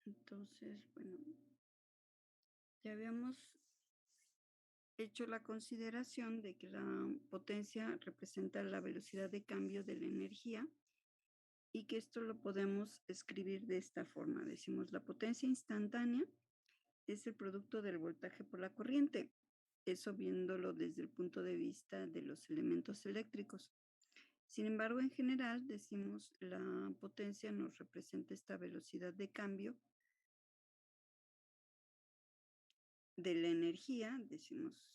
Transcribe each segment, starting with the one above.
Entonces, bueno, ya habíamos hecho la consideración de que la potencia representa la velocidad de cambio de la energía y que esto lo podemos escribir de esta forma. Decimos, la potencia instantánea es el producto del voltaje por la corriente. Eso viéndolo desde el punto de vista de los elementos eléctricos. Sin embargo, en general, decimos la potencia nos representa esta velocidad de cambio de la energía, decimos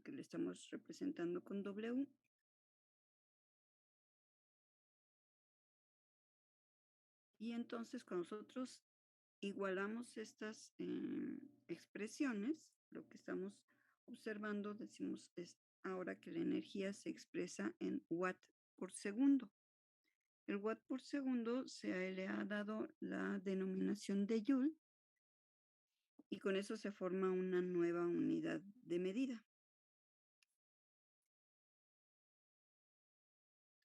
que le estamos representando con W. Y entonces, cuando nosotros igualamos estas expresiones, lo que estamos observando, decimos, es ahora que la energía se expresa en watt por segundo. El watt por segundo le ha dado la denominación de joule y con eso se forma una nueva unidad de medida.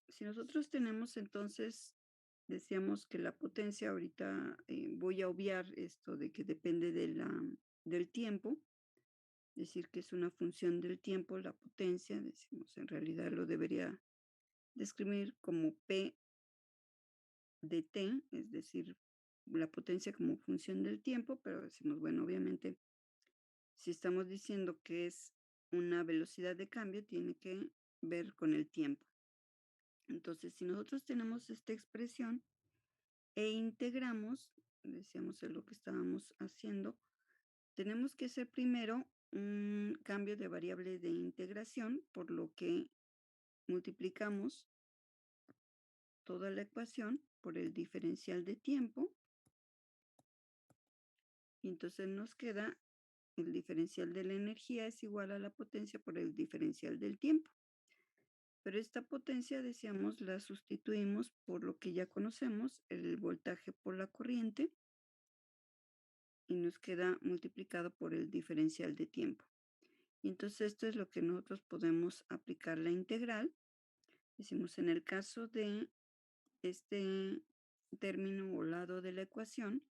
Si nosotros tenemos entonces, decíamos que la potencia, ahorita voy a obviar esto de que depende del tiempo, decir que es una función del tiempo, la potencia, decimos en realidad lo debería describir como P de t, es decir, la potencia como función del tiempo, pero decimos, bueno, obviamente, si estamos diciendo que es una velocidad de cambio, tiene que ver con el tiempo. Entonces, si nosotros tenemos esta expresión e integramos, decíamos es lo que estábamos haciendo, tenemos que hacer primero un cambio de variable de integración, por lo que multiplicamos toda la ecuación por el diferencial de tiempo y entonces nos queda el diferencial de la energía es igual a la potencia por el diferencial del tiempo. Pero esta potencia, decíamos, la sustituimos por lo que ya conocemos, el voltaje por la corriente, y nos queda multiplicado por el diferencial de tiempo. Y entonces esto es lo que nosotros podemos aplicar la integral. Decimos, en el caso de este término o lado de la ecuación,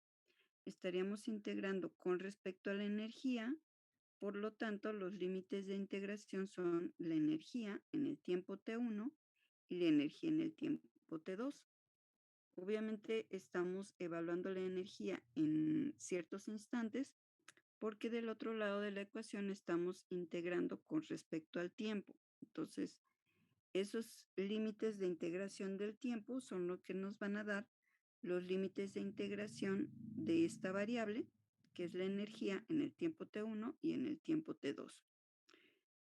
estaríamos integrando con respecto a la energía, por lo tanto, los límites de integración son la energía en el tiempo t1 y la energía en el tiempo t2. Obviamente estamos evaluando la energía en ciertos instantes porque del otro lado de la ecuación estamos integrando con respecto al tiempo. Entonces, esos límites de integración del tiempo son lo que nos van a dar los límites de integración de esta variable, que es la energía en el tiempo t1 y en el tiempo t2.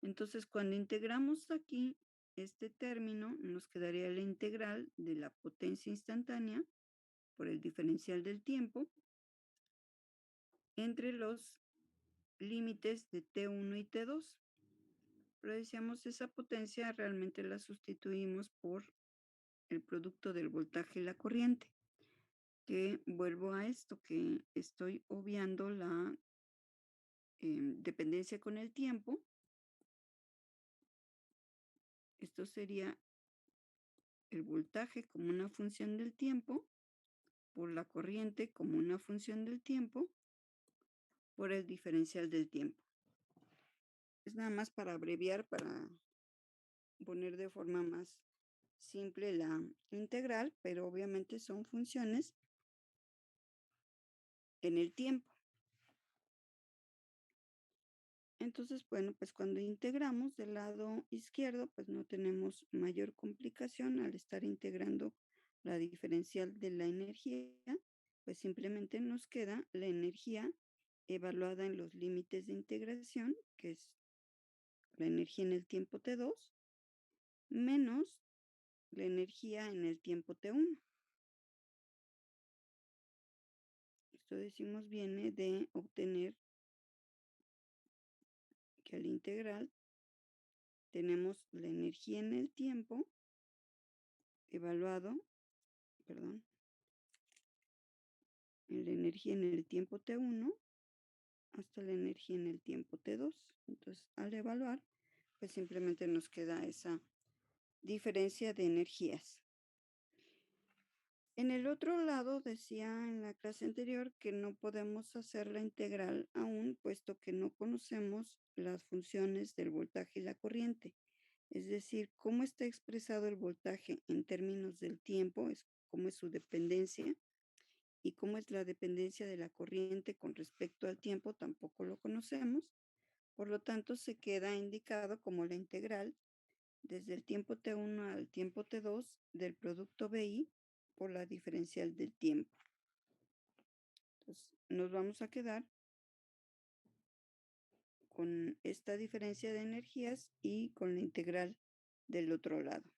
Entonces, cuando integramos aquí este término, nos quedaría la integral de la potencia instantánea por el diferencial del tiempo entre los límites de T1 y T2. Pero decíamos, esa potencia realmente la sustituimos por el producto del voltaje y la corriente, que vuelvo a esto, que estoy obviando la dependencia con el tiempo. Esto sería el voltaje como una función del tiempo por la corriente como una función del tiempo por el diferencial del tiempo. Es nada más para abreviar, para poner de forma más simple la integral, pero obviamente son funciones en el tiempo. Entonces, bueno, pues cuando integramos del lado izquierdo, pues no tenemos mayor complicación al estar integrando la diferencial de la energía, pues simplemente nos queda la energía evaluada en los límites de integración, que es la energía en el tiempo t2, menos la energía en el tiempo t1. Esto decimos viene de obtener que al integral tenemos la energía en el tiempo evaluado, perdón, en la energía en el tiempo t1 hasta la energía en el tiempo t2. Entonces, al evaluar, pues simplemente nos queda esa diferencia de energías. En el otro lado, decía en la clase anterior que no podemos hacer la integral aún, puesto que no conocemos las funciones del voltaje y la corriente. Es decir, cómo está expresado el voltaje en términos del tiempo, cómo es su dependencia y cómo es la dependencia de la corriente con respecto al tiempo, tampoco lo conocemos. Por lo tanto, se queda indicado como la integral desde el tiempo t1 al tiempo t2 del producto BI por la diferencial del tiempo. Entonces, nos vamos a quedar con esta diferencia de energías y con la integral del otro lado.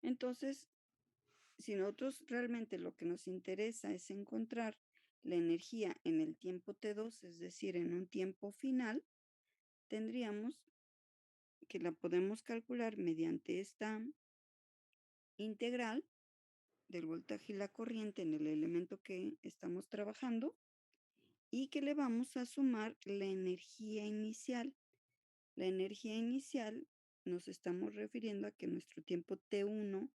Entonces, si nosotros realmente lo que nos interesa es encontrar la energía en el tiempo t2, es decir, en un tiempo final, tendríamos que la podemos calcular mediante esta integral del voltaje y la corriente en el elemento que estamos trabajando y que le vamos a sumar la energía inicial. La energía inicial nos estamos refiriendo a que nuestro tiempo t1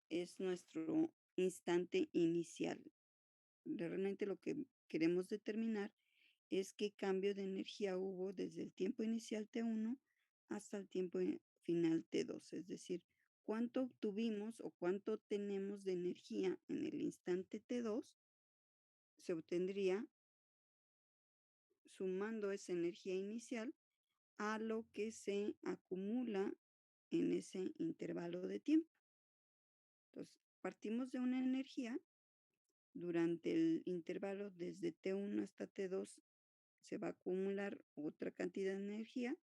es nuestro instante inicial. Realmente lo que queremos determinar es qué cambio de energía hubo desde el tiempo inicial t1 hasta el tiempo final t2, es decir, cuánto obtuvimos o cuánto tenemos de energía en el instante t2 se obtendría sumando esa energía inicial a lo que se acumula en ese intervalo de tiempo. Entonces, partimos de una energía durante el intervalo desde T1 hasta T2 se va a acumular otra cantidad de energía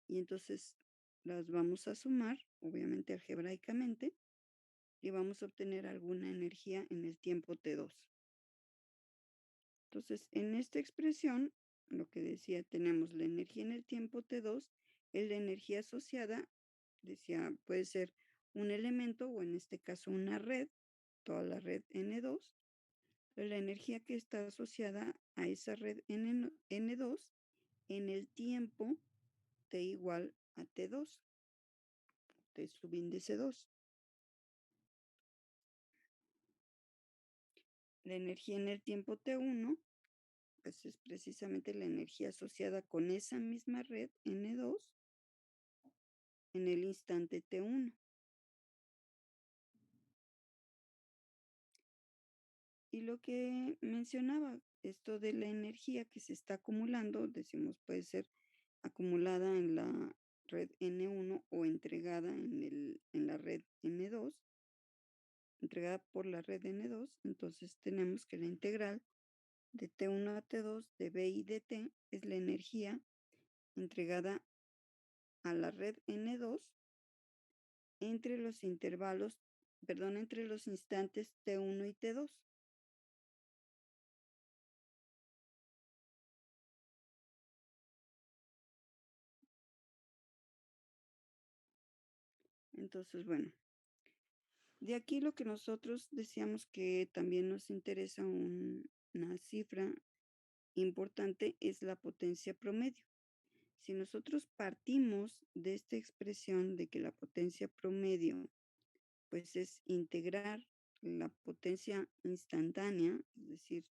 y entonces las vamos a sumar, obviamente algebraicamente, y vamos a obtener alguna energía en el tiempo T2. Entonces, en esta expresión, lo que decía, tenemos la energía en el tiempo T2, es la energía asociada, decía, puede ser un elemento o en este caso una red, toda la red N2, pero la energía que está asociada a esa red N2 en el tiempo T igual a T2, T subíndice 2. La energía en el tiempo T1 pues es precisamente la energía asociada con esa misma red N2 en el instante T1. Y lo que mencionaba, esto de la energía que se está acumulando, decimos, puede ser acumulada en la red N1 o entregada en la red N2, entregada por la red N2, entonces tenemos que la integral de T1 a T2 de B y de T es la energía entregada a la red N2 entre los intervalos, perdón, entre los instantes T1 y T2. Entonces, bueno, de aquí lo que nosotros decíamos que también nos interesa una cifra importante es la potencia promedio. Si nosotros partimos de esta expresión de que la potencia promedio pues es integrar la potencia instantánea, es decir,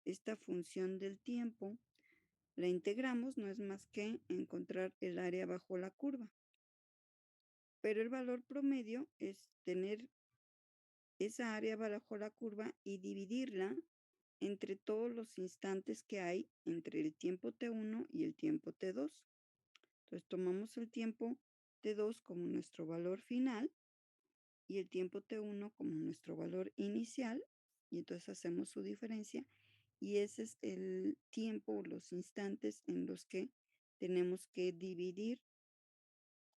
esta función del tiempo, la integramos, no es más que encontrar el área bajo la curva. Pero el valor promedio es tener esa área bajo la curva y dividirla entre todos los instantes que hay entre el tiempo T1 y el tiempo T2. Entonces tomamos el tiempo T2 como nuestro valor final y el tiempo T1 como nuestro valor inicial y entonces hacemos su diferencia y ese es el tiempo, los instantes en los que tenemos que dividir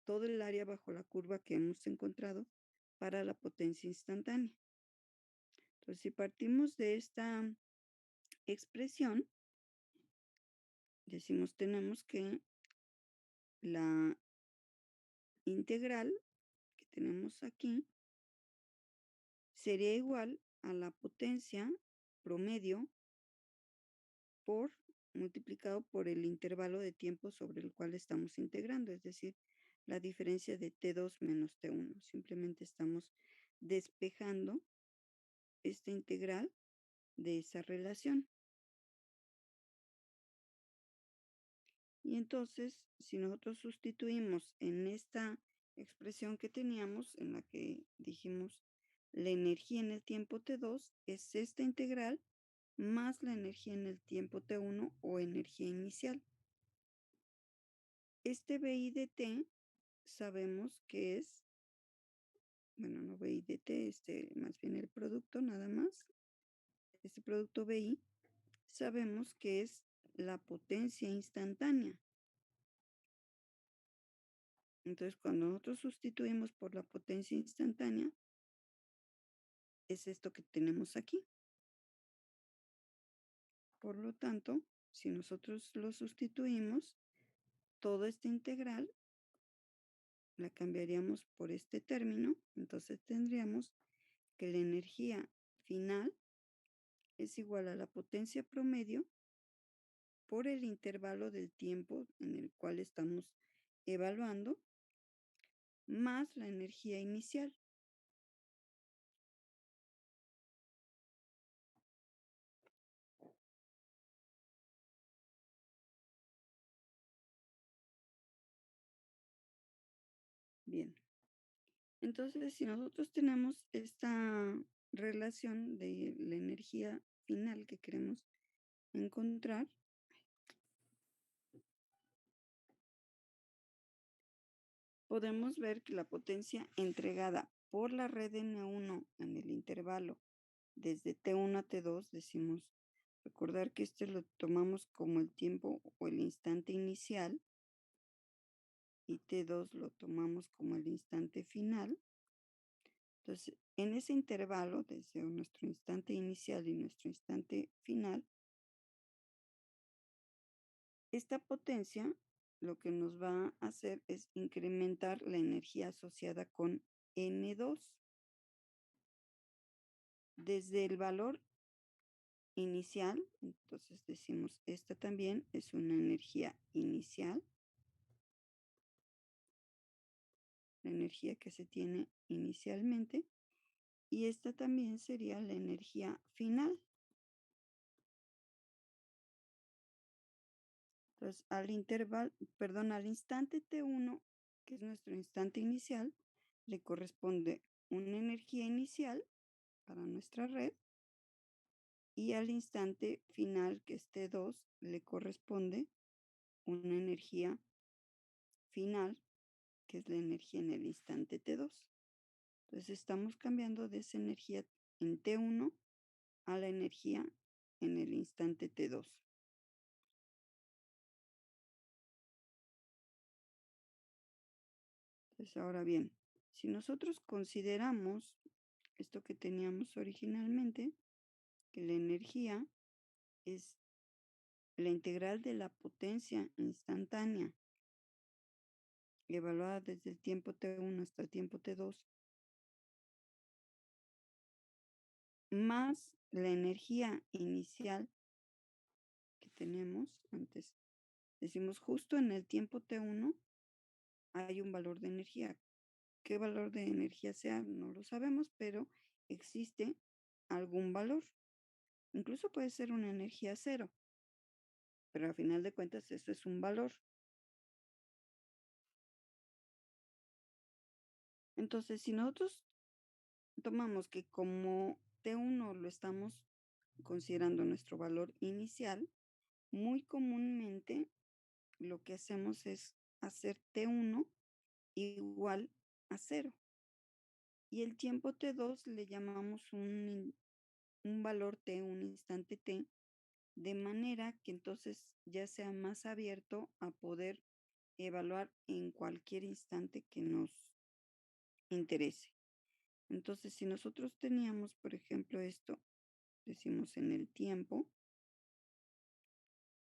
todo el área bajo la curva que hemos encontrado para la potencia instantánea. Entonces, si partimos de esta expresión, decimos tenemos que la integral que tenemos aquí sería igual a la potencia promedio multiplicado por el intervalo de tiempo sobre el cual estamos integrando, es decir, la diferencia de T2 menos T1. Simplemente estamos despejando esta integral de esa relación. Y entonces, si nosotros sustituimos en esta expresión que teníamos, en la que dijimos la energía en el tiempo T2, es esta integral más la energía en el tiempo T1 o energía inicial. Este BI de T sabemos que es, bueno, no BI de T, más bien el producto nada más. Este producto BI sabemos que es la potencia instantánea. Entonces, cuando nosotros sustituimos por la potencia instantánea, es esto que tenemos aquí. Por lo tanto, si nosotros lo sustituimos, toda esta integral la cambiaríamos por este término. Entonces tendríamos que la energía final es igual a la potencia promedio por el intervalo del tiempo en el cual estamos evaluando, más la energía inicial. Bien, entonces si nosotros tenemos esta relación de la energía final que queremos encontrar, podemos ver que la potencia entregada por la red N1 en el intervalo desde T1 a T2, decimos, recordar que este lo tomamos como el tiempo o el instante inicial y T2 lo tomamos como el instante final. Entonces, en ese intervalo, desde nuestro instante inicial y nuestro instante final, esta potencia lo que nos va a hacer es incrementar la energía asociada con N2. Desde el valor inicial, entonces decimos, esta también es una energía inicial, la energía que se tiene inicialmente, y esta también sería la energía final. Entonces, al instante T1, que es nuestro instante inicial, le corresponde una energía inicial para nuestra red, y al instante final, que es T2, le corresponde una energía final, que es la energía en el instante T2. Entonces estamos cambiando de esa energía en T1 a la energía en el instante T2. Entonces ahora bien, si nosotros consideramos esto que teníamos originalmente, que la energía es la integral de la potencia instantánea evaluada desde el tiempo T1 hasta el tiempo T2, más la energía inicial que tenemos antes. Decimos justo en el tiempo T1 hay un valor de energía. ¿Qué valor de energía sea? No lo sabemos, pero existe algún valor. Incluso puede ser una energía cero, pero a final de cuentas eso es un valor. Entonces, si nosotros tomamos que como T1 lo estamos considerando nuestro valor inicial, muy comúnmente lo que hacemos es hacer T1 igual a cero. Y el tiempo T2 le llamamos un valor T, un instante T, de manera que entonces ya sea más abierto a poder evaluar en cualquier instante que nos interese. Entonces, si nosotros teníamos, por ejemplo, esto, decimos en el tiempo,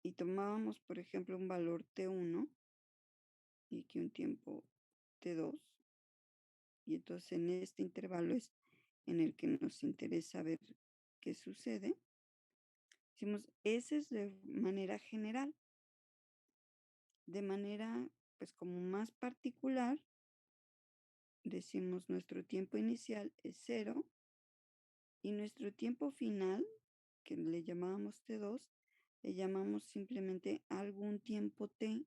y tomábamos, por ejemplo, un valor T1 y aquí un tiempo T2, y entonces en este intervalo es en el que nos interesa ver qué sucede, decimos, ese es de manera general. De manera pues como más particular, decimos nuestro tiempo inicial es cero y nuestro tiempo final, que le llamábamos T2, le llamamos simplemente algún tiempo T.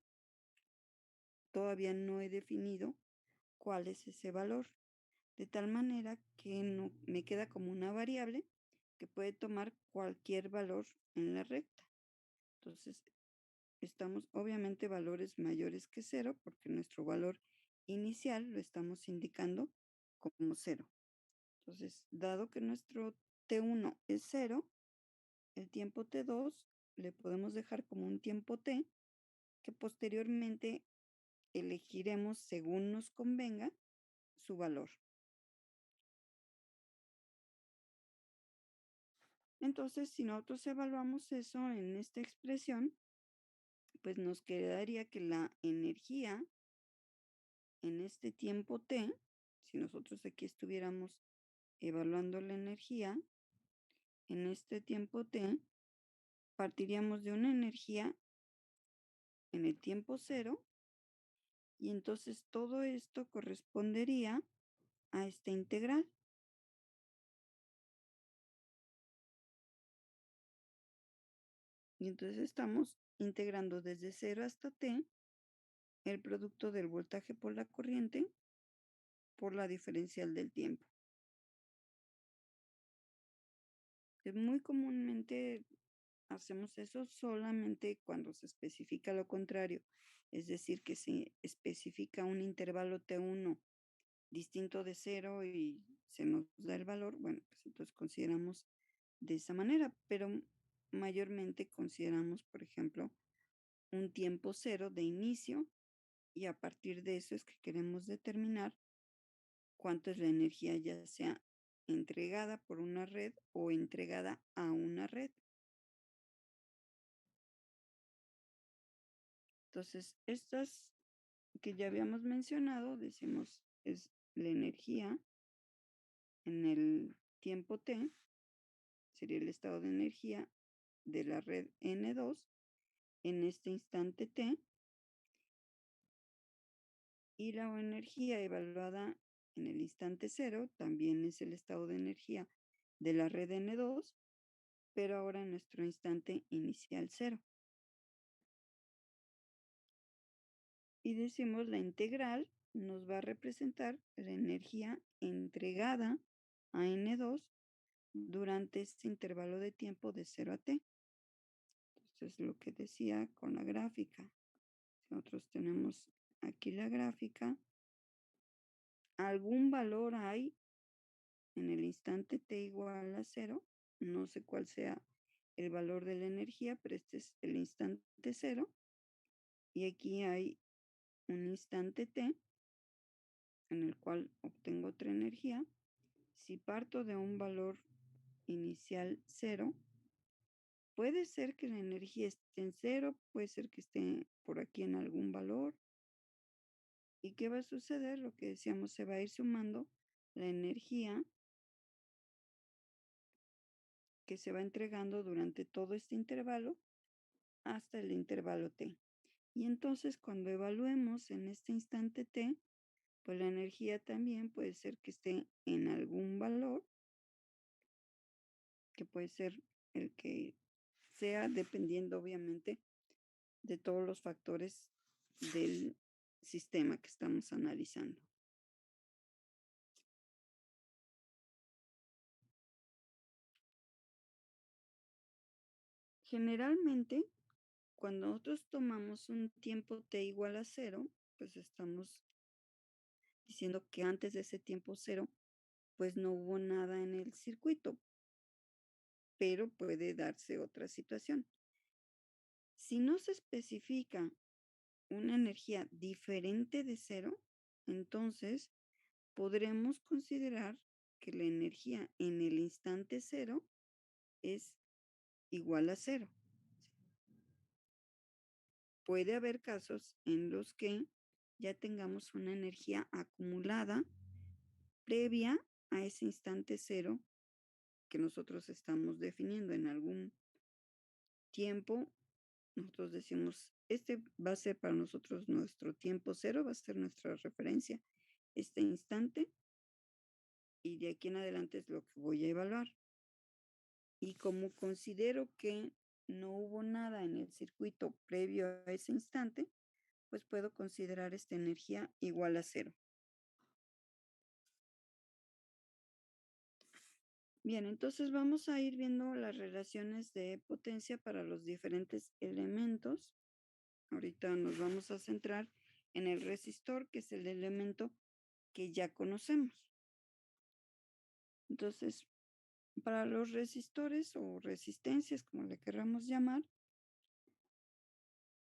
Todavía no he definido cuál es ese valor, de tal manera que no me queda como una variable que puede tomar cualquier valor en la recta. Entonces, estamos obviamente valores mayores que cero porque nuestro valor inicial lo estamos indicando como cero. Entonces, dado que nuestro T1 es cero, el tiempo T2 le podemos dejar como un tiempo T que posteriormente elegiremos según nos convenga su valor. Entonces, si nosotros evaluamos eso en esta expresión, pues nos quedaría que la energía en este tiempo T, si nosotros aquí estuviéramos evaluando la energía, en este tiempo T, partiríamos de una energía en el tiempo cero y entonces todo esto correspondería a esta integral. Y entonces estamos integrando desde cero hasta T el producto del voltaje por la corriente por la diferencial del tiempo. Muy comúnmente hacemos eso solamente cuando se especifica lo contrario, es decir, que se especifica un intervalo T1 distinto de cero y se nos da el valor, bueno, pues entonces consideramos de esa manera, pero mayormente consideramos, por ejemplo, un tiempo cero de inicio y a partir de eso es que queremos determinar cuánto es la energía, ya sea entregada por una red o entregada a una red. Entonces, estas que ya habíamos mencionado, decimos, es la energía en el tiempo T, sería el estado de energía de la red N2 en este instante T, y la energía evaluada en el instante cero también es el estado de energía de la red N2, pero ahora en nuestro instante inicial cero. Y decimos la integral nos va a representar la energía entregada a N2 durante este intervalo de tiempo de 0 a t. Entonces, lo que decía con la gráfica. Si nosotros tenemos aquí la gráfica, algún valor hay en el instante t igual a 0. No sé cuál sea el valor de la energía, pero este es el instante 0. Y aquí hay un instante t en el cual obtengo otra energía. Si parto de un valor inicial 0, puede ser que la energía esté en cero, puede ser que esté por aquí en algún valor. ¿Y qué va a suceder? Lo que decíamos, se va a ir sumando la energía que se va entregando durante todo este intervalo hasta el intervalo t. Y entonces cuando evaluemos en este instante t, pues la energía también puede ser que esté en algún valor, que puede ser el que sea, dependiendo obviamente de todos los factores del sistema que estamos analizando. Generalmente, cuando nosotros tomamos un tiempo t igual a cero, pues estamos diciendo que antes de ese tiempo cero, pues no hubo nada en el circuito, pero puede darse otra situación. Si no se especifica una energía diferente de cero, entonces podremos considerar que la energía en el instante cero es igual a cero. Puede haber casos en los que ya tengamos una energía acumulada previa a ese instante cero que nosotros estamos definiendo en algún tiempo nosotros decimos, este va a ser para nosotros nuestro tiempo cero, va a ser nuestra referencia, este instante, y de aquí en adelante es lo que voy a evaluar. Y como considero que no hubo nada en el circuito previo a ese instante, pues puedo considerar esta energía igual a cero. Bien, entonces vamos a ir viendo las relaciones de potencia para los diferentes elementos. Ahorita nos vamos a centrar en el resistor, que es el elemento que ya conocemos. Entonces, para los resistores o resistencias, como le queramos llamar,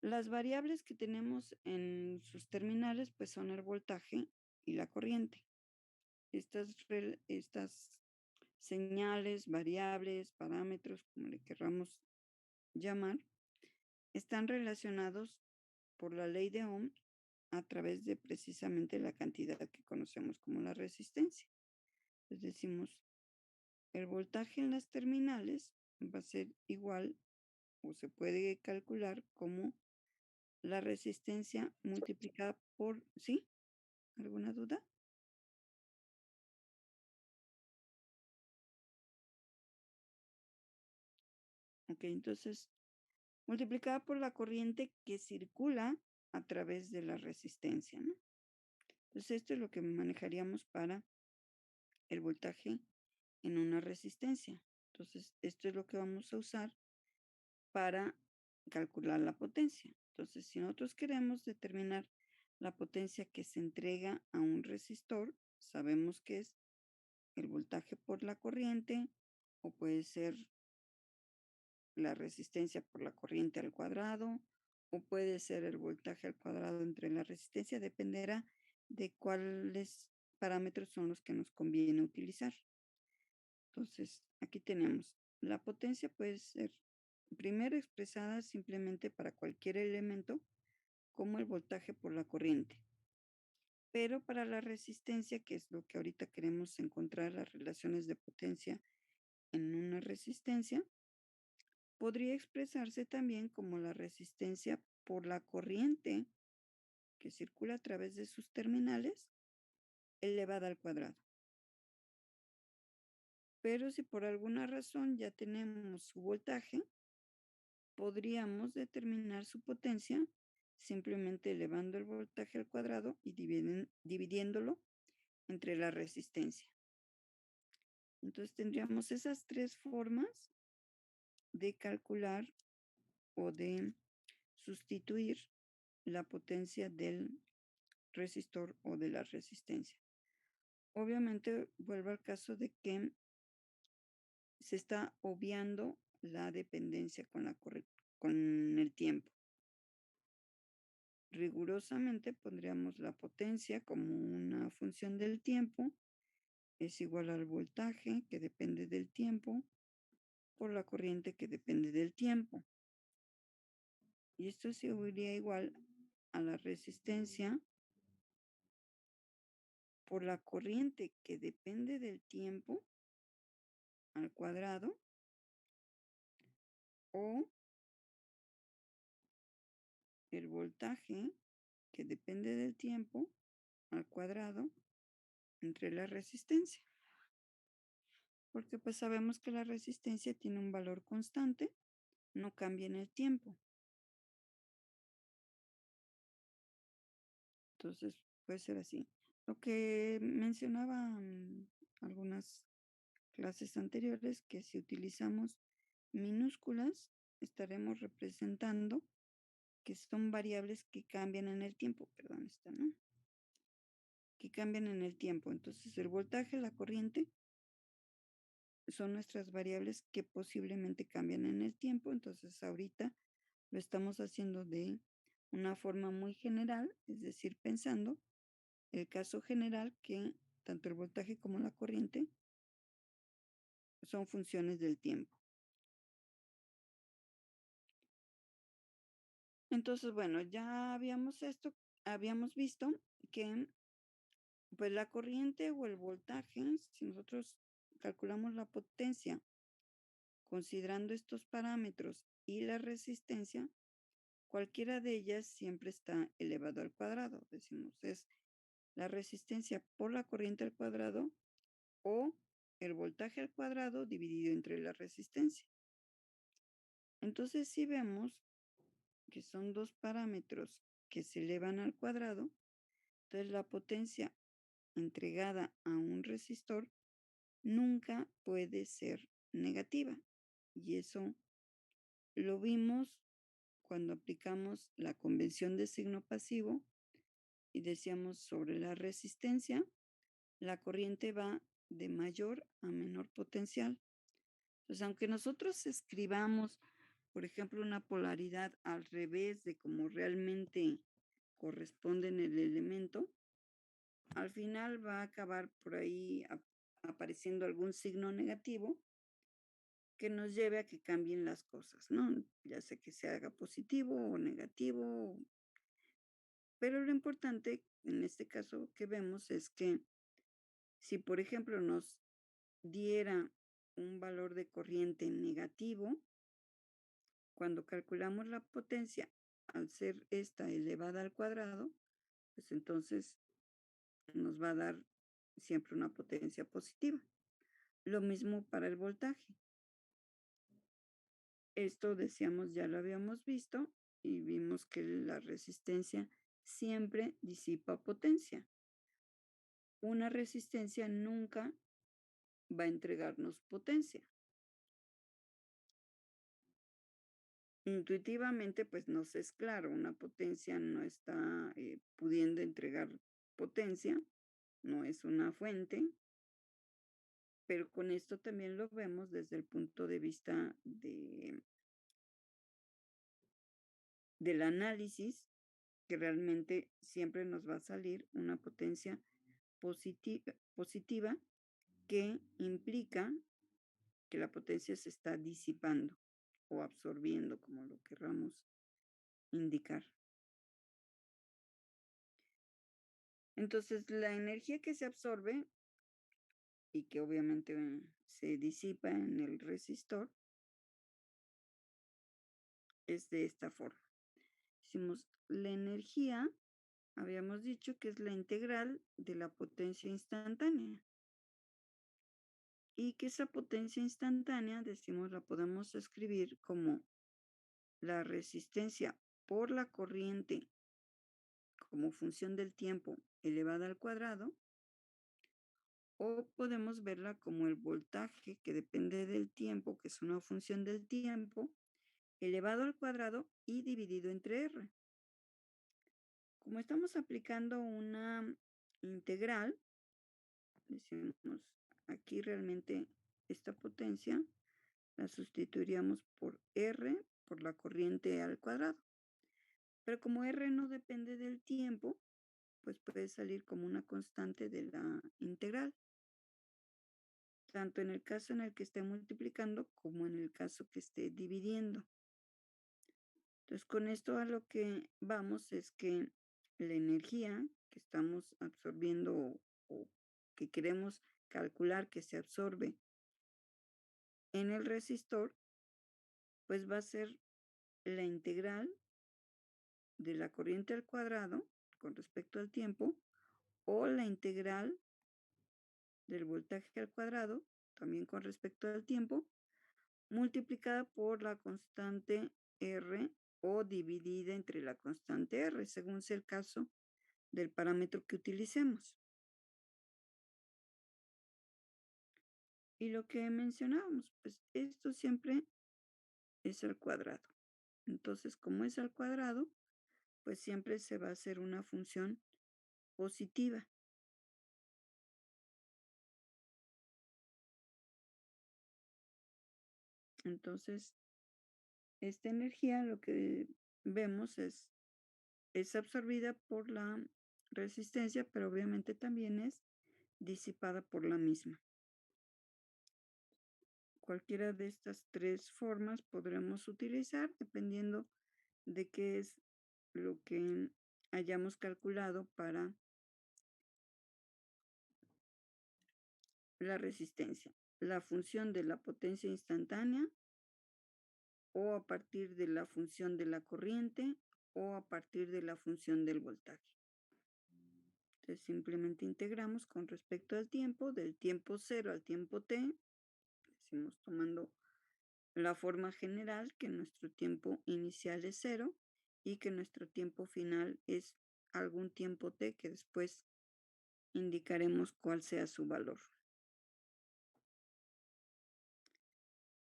las variables que tenemos en sus terminales, pues son el voltaje y la corriente. Estas señales, variables, parámetros, como le queramos llamar, están relacionados por la ley de Ohm a través de precisamente la cantidad que conocemos como la resistencia. Entonces decimos, el voltaje en las terminales va a ser igual o se puede calcular como la resistencia multiplicada por, ¿sí? ¿Alguna duda? Ok, entonces multiplicada por la corriente que circula a través de la resistencia, ¿no? Entonces esto es lo que manejaríamos para el voltaje en una resistencia. Entonces esto es lo que vamos a usar para calcular la potencia. Entonces, si nosotros queremos determinar la potencia que se entrega a un resistor, sabemos que es el voltaje por la corriente o puede ser la resistencia por la corriente al cuadrado o puede ser el voltaje al cuadrado entre la resistencia, dependerá de cuáles parámetros son los que nos conviene utilizar. Entonces, aquí tenemos la potencia puede ser primero expresada simplemente para cualquier elemento como el voltaje por la corriente. Pero para la resistencia, que es lo que ahorita queremos encontrar, las relaciones de potencia en una resistencia, podría expresarse también como la resistencia por la corriente que circula a través de sus terminales elevada al cuadrado. Pero si por alguna razón ya tenemos su voltaje, podríamos determinar su potencia simplemente elevando el voltaje al cuadrado y dividiéndolo entre la resistencia. Entonces tendríamos esas tres formas de calcular o de sustituir la potencia del resistor o de la resistencia. Obviamente vuelvo al caso de que se está obviando la dependencia con el tiempo. Rigurosamente pondríamos la potencia como una función del tiempo, es igual al voltaje que depende del tiempo por la corriente que depende del tiempo. Y esto sería igual a la resistencia por la corriente que depende del tiempo al cuadrado o el voltaje que depende del tiempo al cuadrado entre la resistencia. Porque pues sabemos que la resistencia tiene un valor constante, no cambia en el tiempo. Entonces puede ser así. Lo que mencionaba algunas clases anteriores, que si utilizamos minúsculas, estaremos representando que son variables que cambian en el tiempo, perdón, esta, ¿no? Que cambian en el tiempo. Entonces, el voltaje, la corriente, son nuestras variables que posiblemente cambian en el tiempo. Entonces, ahorita lo estamos haciendo de una forma muy general, es decir, pensando el caso general que tanto el voltaje como la corriente son funciones del tiempo. Entonces, bueno, ya habíamos visto que pues la corriente o el voltaje, si nosotros calculamos la potencia considerando estos parámetros y la resistencia, Cualquiera de ellas siempre está elevado al cuadrado. Decimos, es la resistencia por la corriente al cuadrado o el voltaje al cuadrado dividido entre la resistencia. Entonces, si vemos que son dos parámetros que se elevan al cuadrado, entonces la potencia entregada a un resistor nunca puede ser negativa. Y eso lo vimos cuando aplicamos la convención de signo pasivo y decíamos sobre la resistencia, la corriente va de mayor a menor potencial. Entonces, aunque nosotros escribamos, por ejemplo, una polaridad al revés de como realmente corresponde en el elemento, al final va a acabar por ahí apareciendo algún signo negativo que nos lleve a que cambien las cosas, ¿no? Ya sea que se haga positivo o negativo, pero lo importante en este caso que vemos es que si, por ejemplo, nos diera un valor de corriente negativo, cuando calculamos la potencia, al ser esta elevada al cuadrado, pues entonces nos va a dar siempre una potencia positiva. Lo mismo para el voltaje. Esto decíamos, ya lo habíamos visto y vimos que la resistencia siempre disipa potencia. Una resistencia nunca va a entregarnos potencia. Intuitivamente, pues nos es claro, una potencia no está pudiendo entregar potencia, no es una fuente, pero con esto también lo vemos desde el punto de vista del análisis, que realmente siempre nos va a salir una potencia positiva que implica que la potencia se está disipando o absorbiendo, como lo querramos indicar. Entonces, la energía que se absorbe y que obviamente se disipa en el resistor es de esta forma. Decimos, la energía, habíamos dicho que es la integral de la potencia instantánea. Y que esa potencia instantánea, decimos, la podemos escribir como la resistencia por la corriente como función del tiempo elevada al cuadrado, o podemos verla como el voltaje que depende del tiempo, que es una función del tiempo, elevado al cuadrado y dividido entre R. Como estamos aplicando una integral, decimos aquí realmente esta potencia la sustituiríamos por R por la corriente al cuadrado. Pero como R no depende del tiempo, pues puede salir como una constante de la integral, tanto en el caso en el que esté multiplicando como en el caso que esté dividiendo. Entonces, con esto a lo que vamos es que la energía que estamos absorbiendo o que queremos calcular que se absorbe en el resistor, pues va a ser la integral de la corriente al cuadrado con respecto al tiempo o la integral del voltaje al cuadrado también con respecto al tiempo multiplicada por la constante R o dividida entre la constante R, según sea el caso del parámetro que utilicemos. Y lo que mencionábamos, pues esto siempre es al cuadrado. Entonces, como es al cuadrado, pues siempre se va a hacer una función positiva. Entonces, esta energía lo que vemos es absorbida por la resistencia, pero obviamente también es disipada por la misma. Cualquiera de estas tres formas podremos utilizar dependiendo de qué es lo que hayamos calculado para la resistencia. La función de la potencia instantánea o a partir de la función de la corriente o a partir de la función del voltaje. Entonces simplemente integramos con respecto al tiempo, del tiempo cero al tiempo t, decimos tomando la forma general que nuestro tiempo inicial es cero y que nuestro tiempo final es algún tiempo t que después indicaremos cuál sea su valor.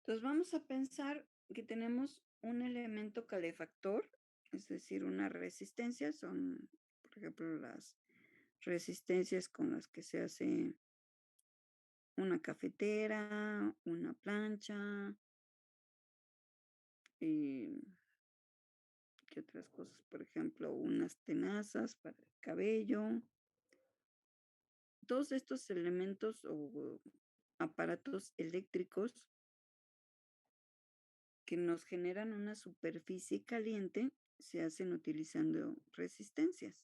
Entonces vamos a pensar que tenemos un elemento calefactor, es decir, una resistencia, son, por ejemplo, las resistencias con las que se hace una cafetera, una plancha, y ¿qué otras cosas? Por ejemplo, unas tenazas para el cabello. Todos estos elementos o aparatos eléctricos que nos generan una superficie caliente se hacen utilizando resistencias.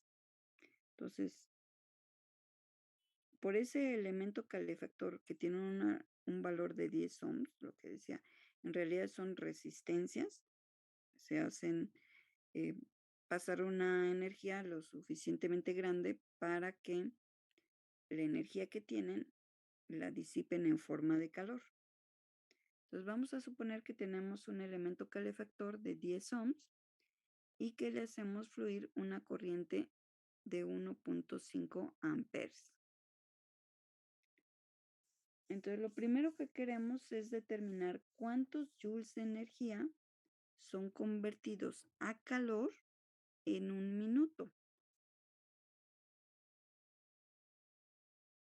Entonces, por ese elemento calefactor que tiene un valor de 10 ohms, lo que decía, en realidad son resistencias, se hacen eh, pasar una energía lo suficientemente grande para que la energía que tienen la disipen en forma de calor. Entonces vamos a suponer que tenemos un elemento calefactor de 10 ohms y que le hacemos fluir una corriente de 1.5 amperes. Entonces lo primero que queremos es determinar cuántos joules de energía son convertidos a calor en un minuto.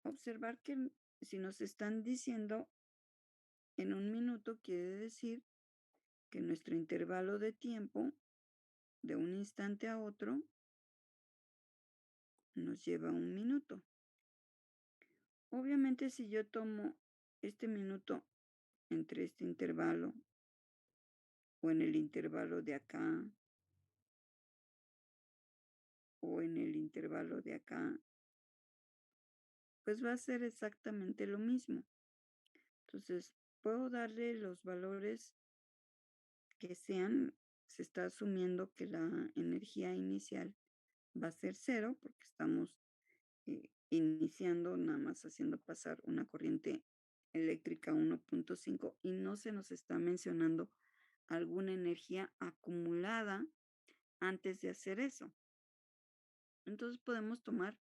Observar que si nos están diciendo en un minuto, quiere decir que nuestro intervalo de tiempo de un instante a otro nos lleva un minuto. Obviamente, si yo tomo este minuto entre este intervalo o en el intervalo de acá o en el intervalo de acá, pues va a ser exactamente lo mismo. Entonces, puedo darle los valores que sean. Se está asumiendo que la energía inicial va a ser cero porque estamos iniciando nada más haciendo pasar una corriente eléctrica 1.5 y no se nos está mencionando alguna energía acumulada antes de hacer eso. Entonces podemos tomar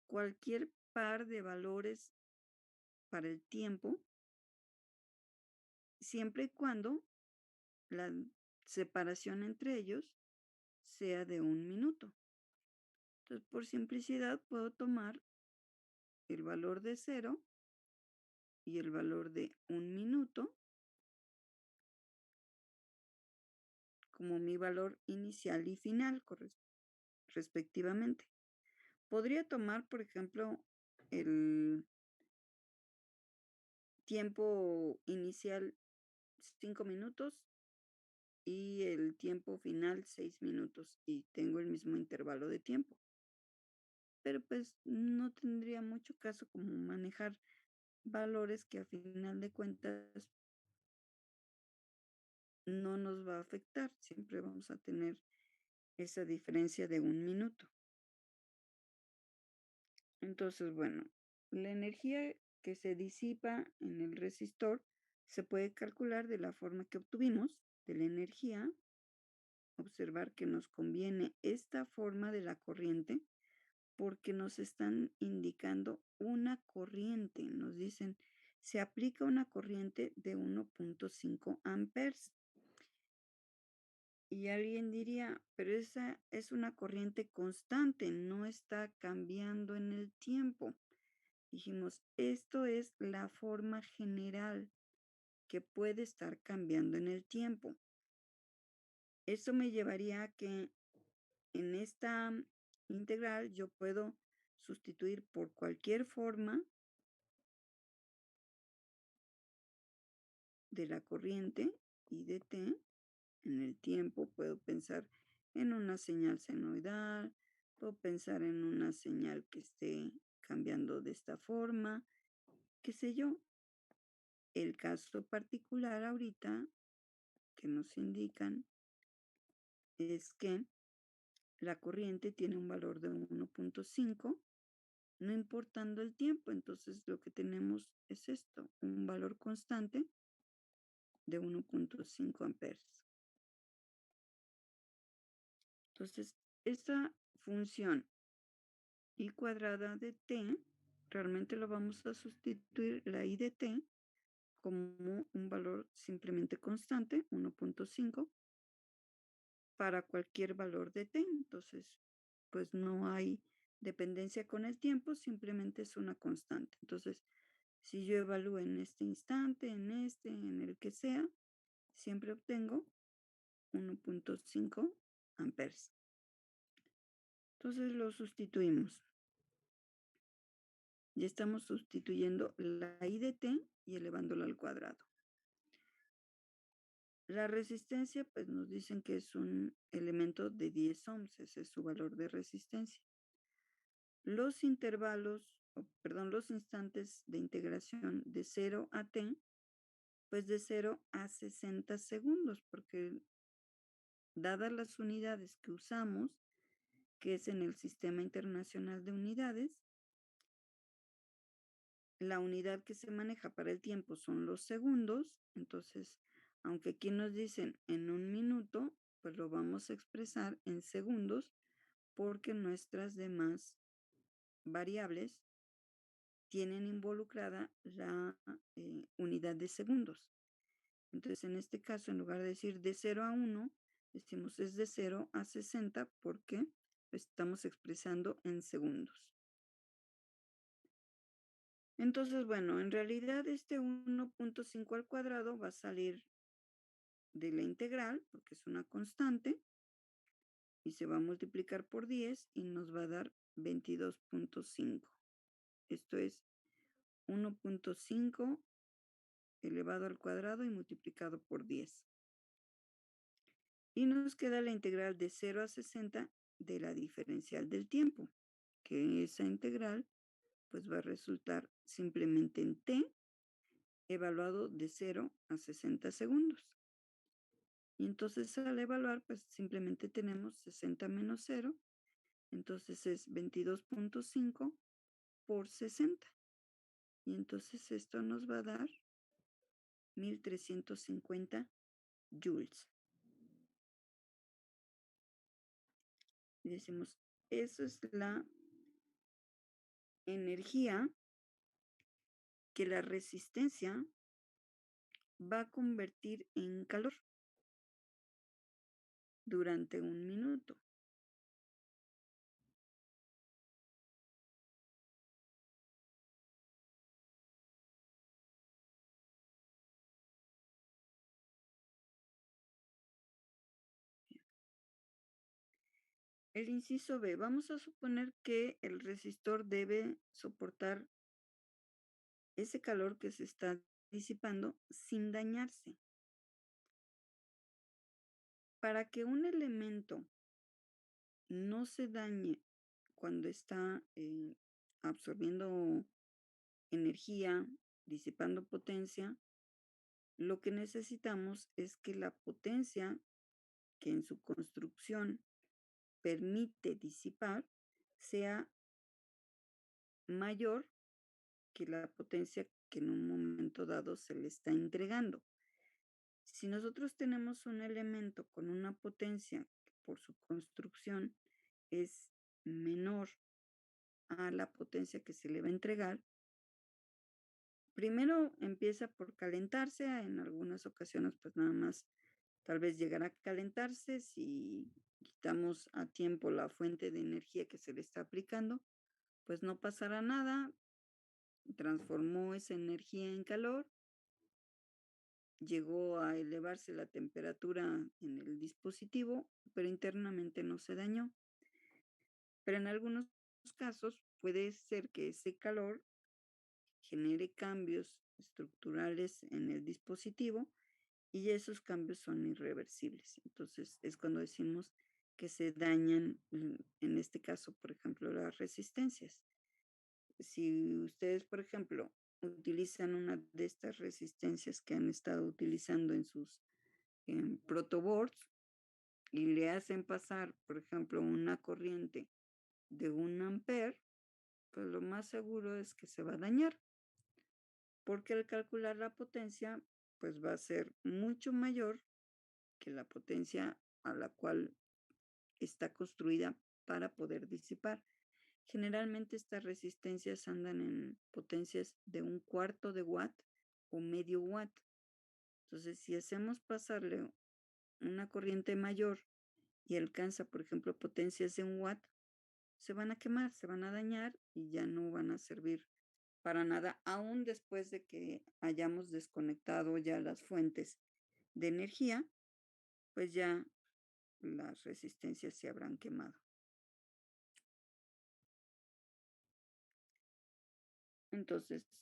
cualquier par de valores para el tiempo, siempre y cuando la separación entre ellos sea de un minuto. Entonces, por simplicidad, puedo tomar el valor de cero y el valor de un minuto como mi valor inicial y final, respectivamente. Podría tomar, por ejemplo, el tiempo inicial 5 minutos y el tiempo final 6 minutos y tengo el mismo intervalo de tiempo. Pero pues no tendría mucho caso como manejar valores que a final de cuentas no nos va a afectar. Siempre vamos a tener esa diferencia de un minuto. Entonces, bueno, la energía que se disipa en el resistor se puede calcular de la forma que obtuvimos de la energía. Observar que nos conviene esta forma de la corriente porque nos están indicando una corriente. Nos dicen, se aplica una corriente de 1.5 amperes. Y alguien diría, pero esa es una corriente constante, no está cambiando en el tiempo. Dijimos, esto es la forma general que puede estar cambiando en el tiempo. Eso me llevaría a que en esta integral yo puedo sustituir por cualquier forma de la corriente I de t en el tiempo. Puedo pensar en una señal senoidal, puedo pensar en una señal que esté cambiando de esta forma, qué sé yo. El caso particular ahorita que nos indican es que la corriente tiene un valor de 1.5, no importando el tiempo. Entonces lo que tenemos es esto, un valor constante de 1.5 amperes. Entonces, esta función I cuadrada de t, realmente lo vamos a sustituir la I de t como un valor simplemente constante, 1.5, para cualquier valor de t. Entonces, pues no hay dependencia con el tiempo, simplemente es una constante. Entonces, si yo evalúo en este instante, en el que sea, siempre obtengo 1.5 amperes. Entonces lo sustituimos. Ya estamos sustituyendo la I de t y elevándola al cuadrado. La resistencia, pues nos dicen que es un elemento de 10 ohms, ese es su valor de resistencia. Los los instantes de integración de 0 a t, pues de 0 a 60 segundos, porque dadas las unidades que usamos, que es en el Sistema Internacional de Unidades, la unidad que se maneja para el tiempo son los segundos. Entonces, aunque aquí nos dicen en un minuto, pues lo vamos a expresar en segundos porque nuestras demás variables tienen involucrada la unidad de segundos. Entonces, en este caso, en lugar de decir de 0 a 1, decimos es de 0 a 60 porque lo estamos expresando en segundos. Entonces, bueno, en realidad este 1.5 al cuadrado va a salir de la integral, porque es una constante, y se va a multiplicar por 10 y nos va a dar 22.5. Esto es 1.5 elevado al cuadrado y multiplicado por 10. Y nos queda la integral de 0 a 60 de la diferencial del tiempo, que esa integral pues va a resultar simplemente en t evaluado de 0 a 60 segundos. Y entonces al evaluar, pues simplemente tenemos 60 menos 0, entonces es 22.5 por 60. Y entonces esto nos va a dar 1350 joules. Y decimos, eso es la energía que la resistencia va a convertir en calor durante un minuto. El inciso B, vamos a suponer que el resistor debe soportar ese calor que se está disipando sin dañarse. Para que un elemento no se dañe cuando está absorbiendo energía, disipando potencia, lo que necesitamos es que la potencia que en su construcción permite disipar sea mayor que la potencia que en un momento dado se le está entregando. Si nosotros tenemos un elemento con una potencia que por su construcción es menor a la potencia que se le va a entregar, primero empieza por calentarse, en algunas ocasiones pues nada más tal vez llegará a calentarse si quitamos a tiempo la fuente de energía que se le está aplicando, pues no pasará nada, transformó esa energía en calor, llegó a elevarse la temperatura en el dispositivo, pero internamente no se dañó. Pero en algunos casos puede ser que ese calor genere cambios estructurales en el dispositivo y esos cambios son irreversibles. Entonces es cuando decimos que se dañan, en este caso, por ejemplo, las resistencias. Si ustedes, por ejemplo, utilizan una de estas resistencias que han estado utilizando en sus protoboards y le hacen pasar, por ejemplo, una corriente de 1 ampere, pues lo más seguro es que se va a dañar, porque al calcular la potencia, pues va a ser mucho mayor que la potencia a la cual está construida para poder disipar. Generalmente estas resistencias andan en potencias de 1/4 de watt o medio watt. Entonces, si hacemos pasarle una corriente mayor y alcanza, por ejemplo, potencias de 1 watt, se van a quemar, se van a dañar y ya no van a servir para nada, aún después de que hayamos desconectado ya las fuentes de energía, pues ya las resistencias se habrán quemado. Entonces,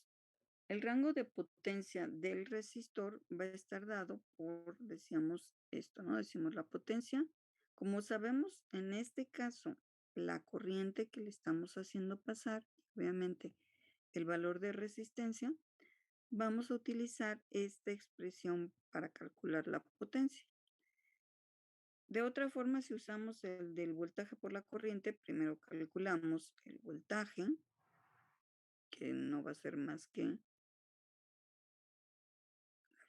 el rango de potencia del resistor va a estar dado por, decíamos esto, ¿no? Decimos la potencia. Como sabemos, en este caso, la corriente que le estamos haciendo pasar, obviamente el valor de resistencia, vamos a utilizar esta expresión para calcular la potencia. De otra forma, si usamos el del voltaje por la corriente, primero calculamos el voltaje, que no va a ser más que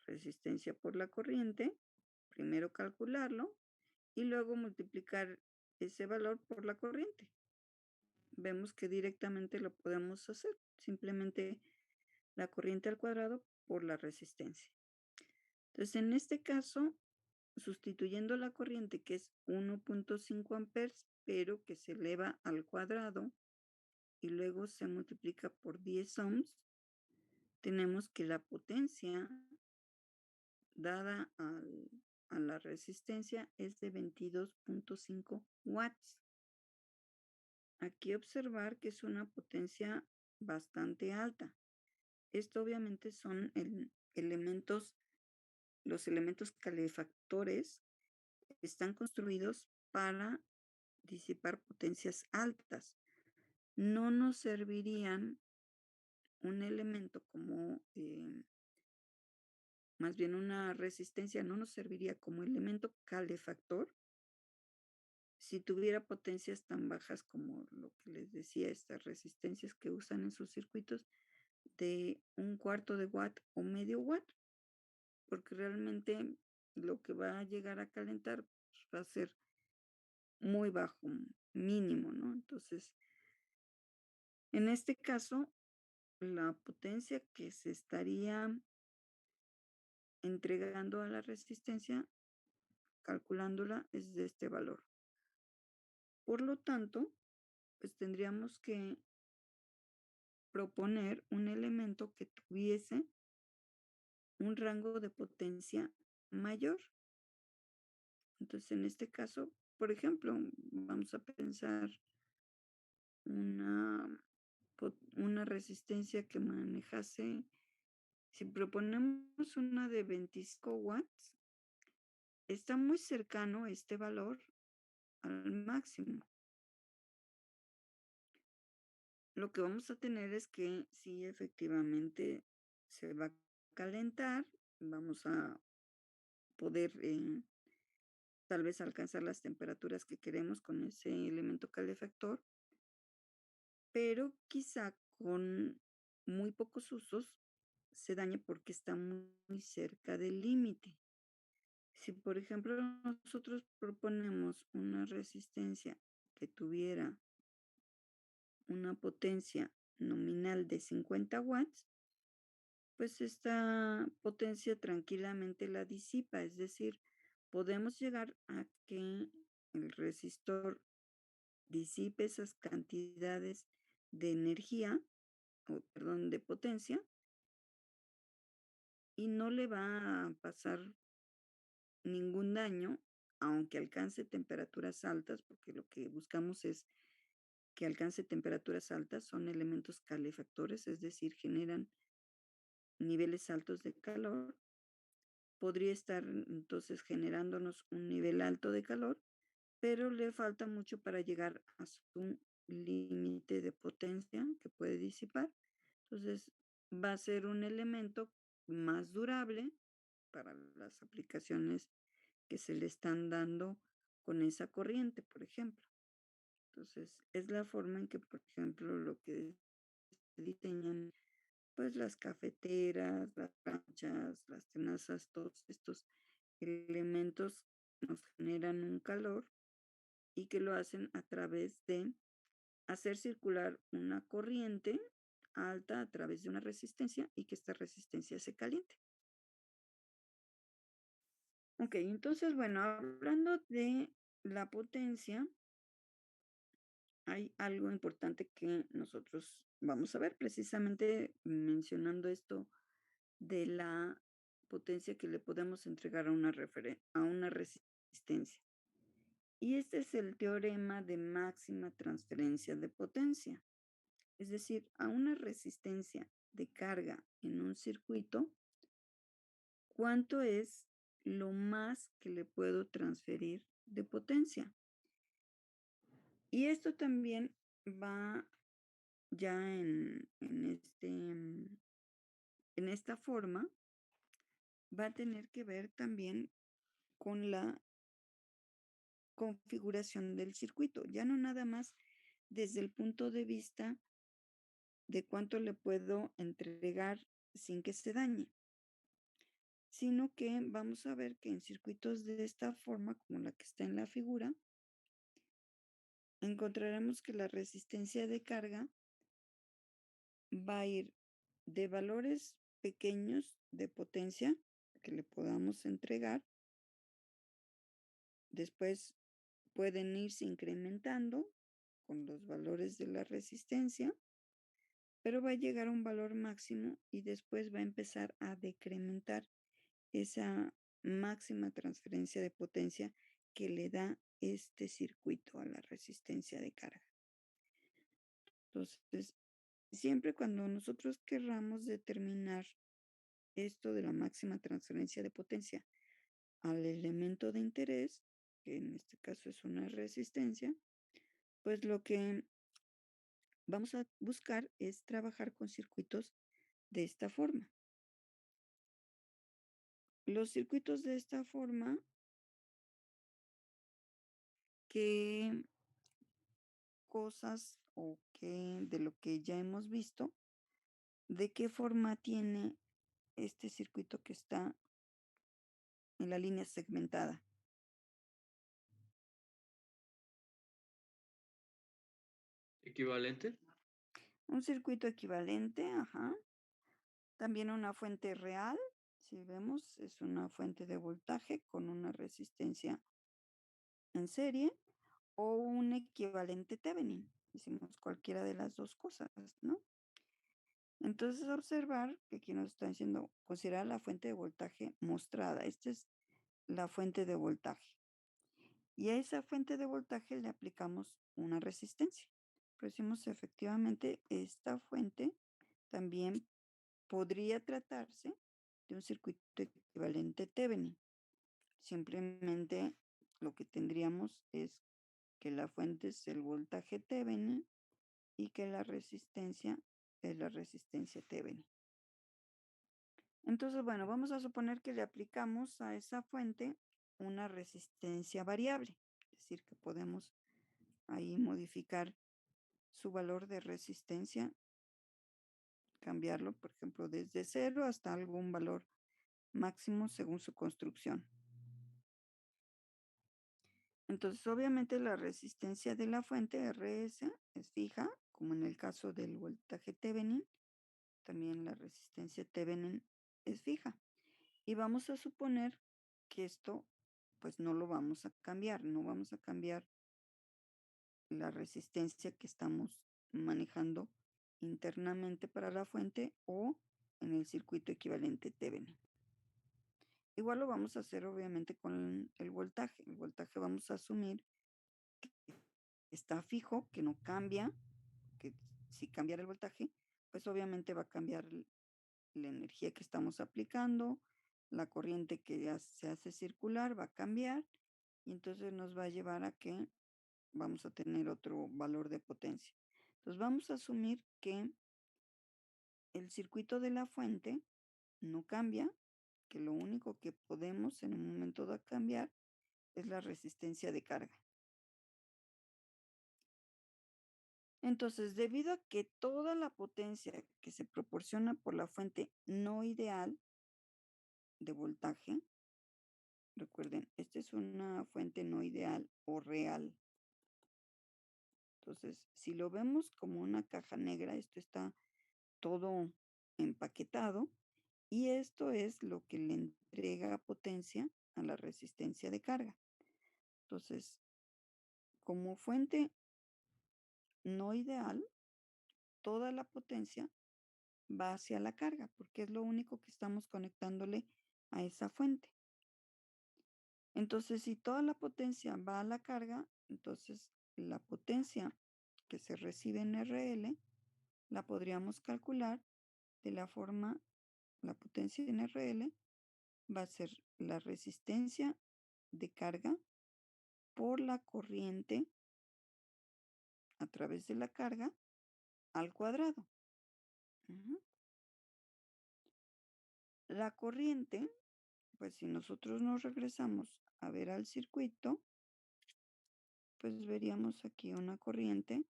resistencia por la corriente, primero calcularlo y luego multiplicar ese valor por la corriente. Vemos que directamente lo podemos hacer, simplemente la corriente al cuadrado por la resistencia. Entonces, en este caso, sustituyendo la corriente que es 1.5 amperes, pero que se eleva al cuadrado y luego se multiplica por 10 ohms, tenemos que la potencia dada a la resistencia es de 22.5 watts. Aquí observar que es una potencia bastante alta. Esto obviamente son elementos, los elementos calefactores están construidos para disipar potencias altas. No nos servirían un elemento como, más bien una resistencia, no nos serviría como elemento calefactor si tuviera potencias tan bajas como lo que les decía, estas resistencias que usan en sus circuitos de 1/4 de watt o medio watt, porque realmente lo que va a llegar a calentar pues, va a ser muy bajo, mínimo, ¿no? Entonces, en este caso, la potencia que se estaría entregando a la resistencia, calculándola, es de este valor. Por lo tanto, pues tendríamos que proponer un elemento que tuviese un rango de potencia mayor. Entonces, en este caso, por ejemplo, vamos a pensar una, una resistencia que manejase, si proponemos una de 25 watts, está muy cercano este valor al máximo. Lo que vamos a tener es que si efectivamente se va a calentar, vamos a poder tal vez alcanzar las temperaturas que queremos con ese elemento calefactor, pero quizá con muy pocos usos se dañe porque está muy cerca del límite. Si, por ejemplo, nosotros proponemos una resistencia que tuviera una potencia nominal de 50 watts, pues esta potencia tranquilamente la disipa, es decir, podemos llegar a que el resistor disipe esas cantidades de energía, o perdón, de potencia, y no le va a pasar ningún daño, aunque alcance temperaturas altas, porque lo que buscamos es que alcance temperaturas altas, son elementos calefactores, es decir, generan niveles altos de calor. Podría estar entonces generándonos un nivel alto de calor, pero le falta mucho para llegar a su límite de potencia que puede disipar. Entonces, va a ser un elemento más durable para las aplicaciones que se le están dando con esa corriente, por ejemplo. Entonces, es la forma en que, por ejemplo, lo que se diseñan, pues las cafeteras, las planchas, las tenazas, todos estos elementos nos generan un calor y que lo hacen a través de hacer circular una corriente alta a través de una resistencia y que esta resistencia se caliente. Ok, entonces, bueno, hablando de la potencia, hay algo importante que nosotros vamos a ver, precisamente mencionando esto de la potencia que le podemos entregar a a una resistencia. Y este es el teorema de máxima transferencia de potencia. Es decir, a una resistencia de carga en un circuito, ¿cuánto es lo más que le puedo transferir de potencia? Y esto también va ya en esta forma, va a tener que ver también con la configuración del circuito, ya no nada más desde el punto de vista de cuánto le puedo entregar sin que se dañe, sino que vamos a ver que en circuitos de esta forma, como la que está en la figura, encontraremos que la resistencia de carga va a ir de valores pequeños de potencia que le podamos entregar, después pueden irse incrementando con los valores de la resistencia, pero va a llegar a un valor máximo y después va a empezar a decrementar esa máxima transferencia de potencia que le da este circuito a la resistencia de carga. Entonces, siempre cuando nosotros querramos determinar esto de la máxima transferencia de potencia al elemento de interés, que en este caso es una resistencia, pues lo que vamos a buscar es trabajar con circuitos de esta forma. Los circuitos de esta forma, ¿qué cosas o qué de lo que ya hemos visto, de qué forma tiene este circuito que está en la línea segmentada? ¿Equivalente? Un circuito equivalente, ajá. También una fuente real, si vemos, es una fuente de voltaje con una resistencia en serie o un equivalente Thevenin. Hicimos cualquiera de las dos cosas, ¿no? Entonces, observar que aquí nos está diciendo, considerar la fuente de voltaje mostrada. Esta es la fuente de voltaje. Y a esa fuente de voltaje le aplicamos una resistencia. Pero decimos, efectivamente, esta fuente también podría tratarse de un circuito equivalente Thevenin. Simplemente lo que tendríamos es que la fuente es el voltaje Thevenin y que la resistencia es la resistencia Thevenin. Entonces, bueno, vamos a suponer que le aplicamos a esa fuente una resistencia variable, es decir, que podemos ahí modificar su valor de resistencia, cambiarlo, por ejemplo, desde cero hasta algún valor máximo según su construcción. Entonces, obviamente la resistencia de la fuente RS es fija, como en el caso del voltaje Thevenin, también la resistencia Thevenin es fija. Y vamos a suponer que esto, pues no lo vamos a cambiar, no vamos a cambiar la resistencia que estamos manejando internamente para la fuente o en el circuito equivalente Thevenin. Igual lo vamos a hacer obviamente con el voltaje. El voltaje vamos a asumir que está fijo, que no cambia, que si cambiara el voltaje, pues obviamente va a cambiar la energía que estamos aplicando, la corriente que ya se hace circular va a cambiar y entonces nos va a llevar a que vamos a tener otro valor de potencia. Entonces vamos a asumir que el circuito de la fuente no cambia, que lo único que podemos en un momento dado cambiar es la resistencia de carga. Entonces, debido a que toda la potencia que se proporciona por la fuente no ideal de voltaje, recuerden, esta es una fuente no ideal o real. Entonces, si lo vemos como una caja negra, esto está todo empaquetado y esto es lo que le entrega potencia a la resistencia de carga. Entonces, como fuente no ideal, toda la potencia va hacia la carga, porque es lo único que estamos conectándole a esa fuente. Entonces, si toda la potencia va a la carga, entonces la potencia que se recibe en RL la podríamos calcular de la forma, la potencia en RL va a ser la resistencia de carga por la corriente a través de la carga al cuadrado. Ujú. La corriente, pues si nosotros nos regresamos a ver al circuito, pues veríamos aquí una corriente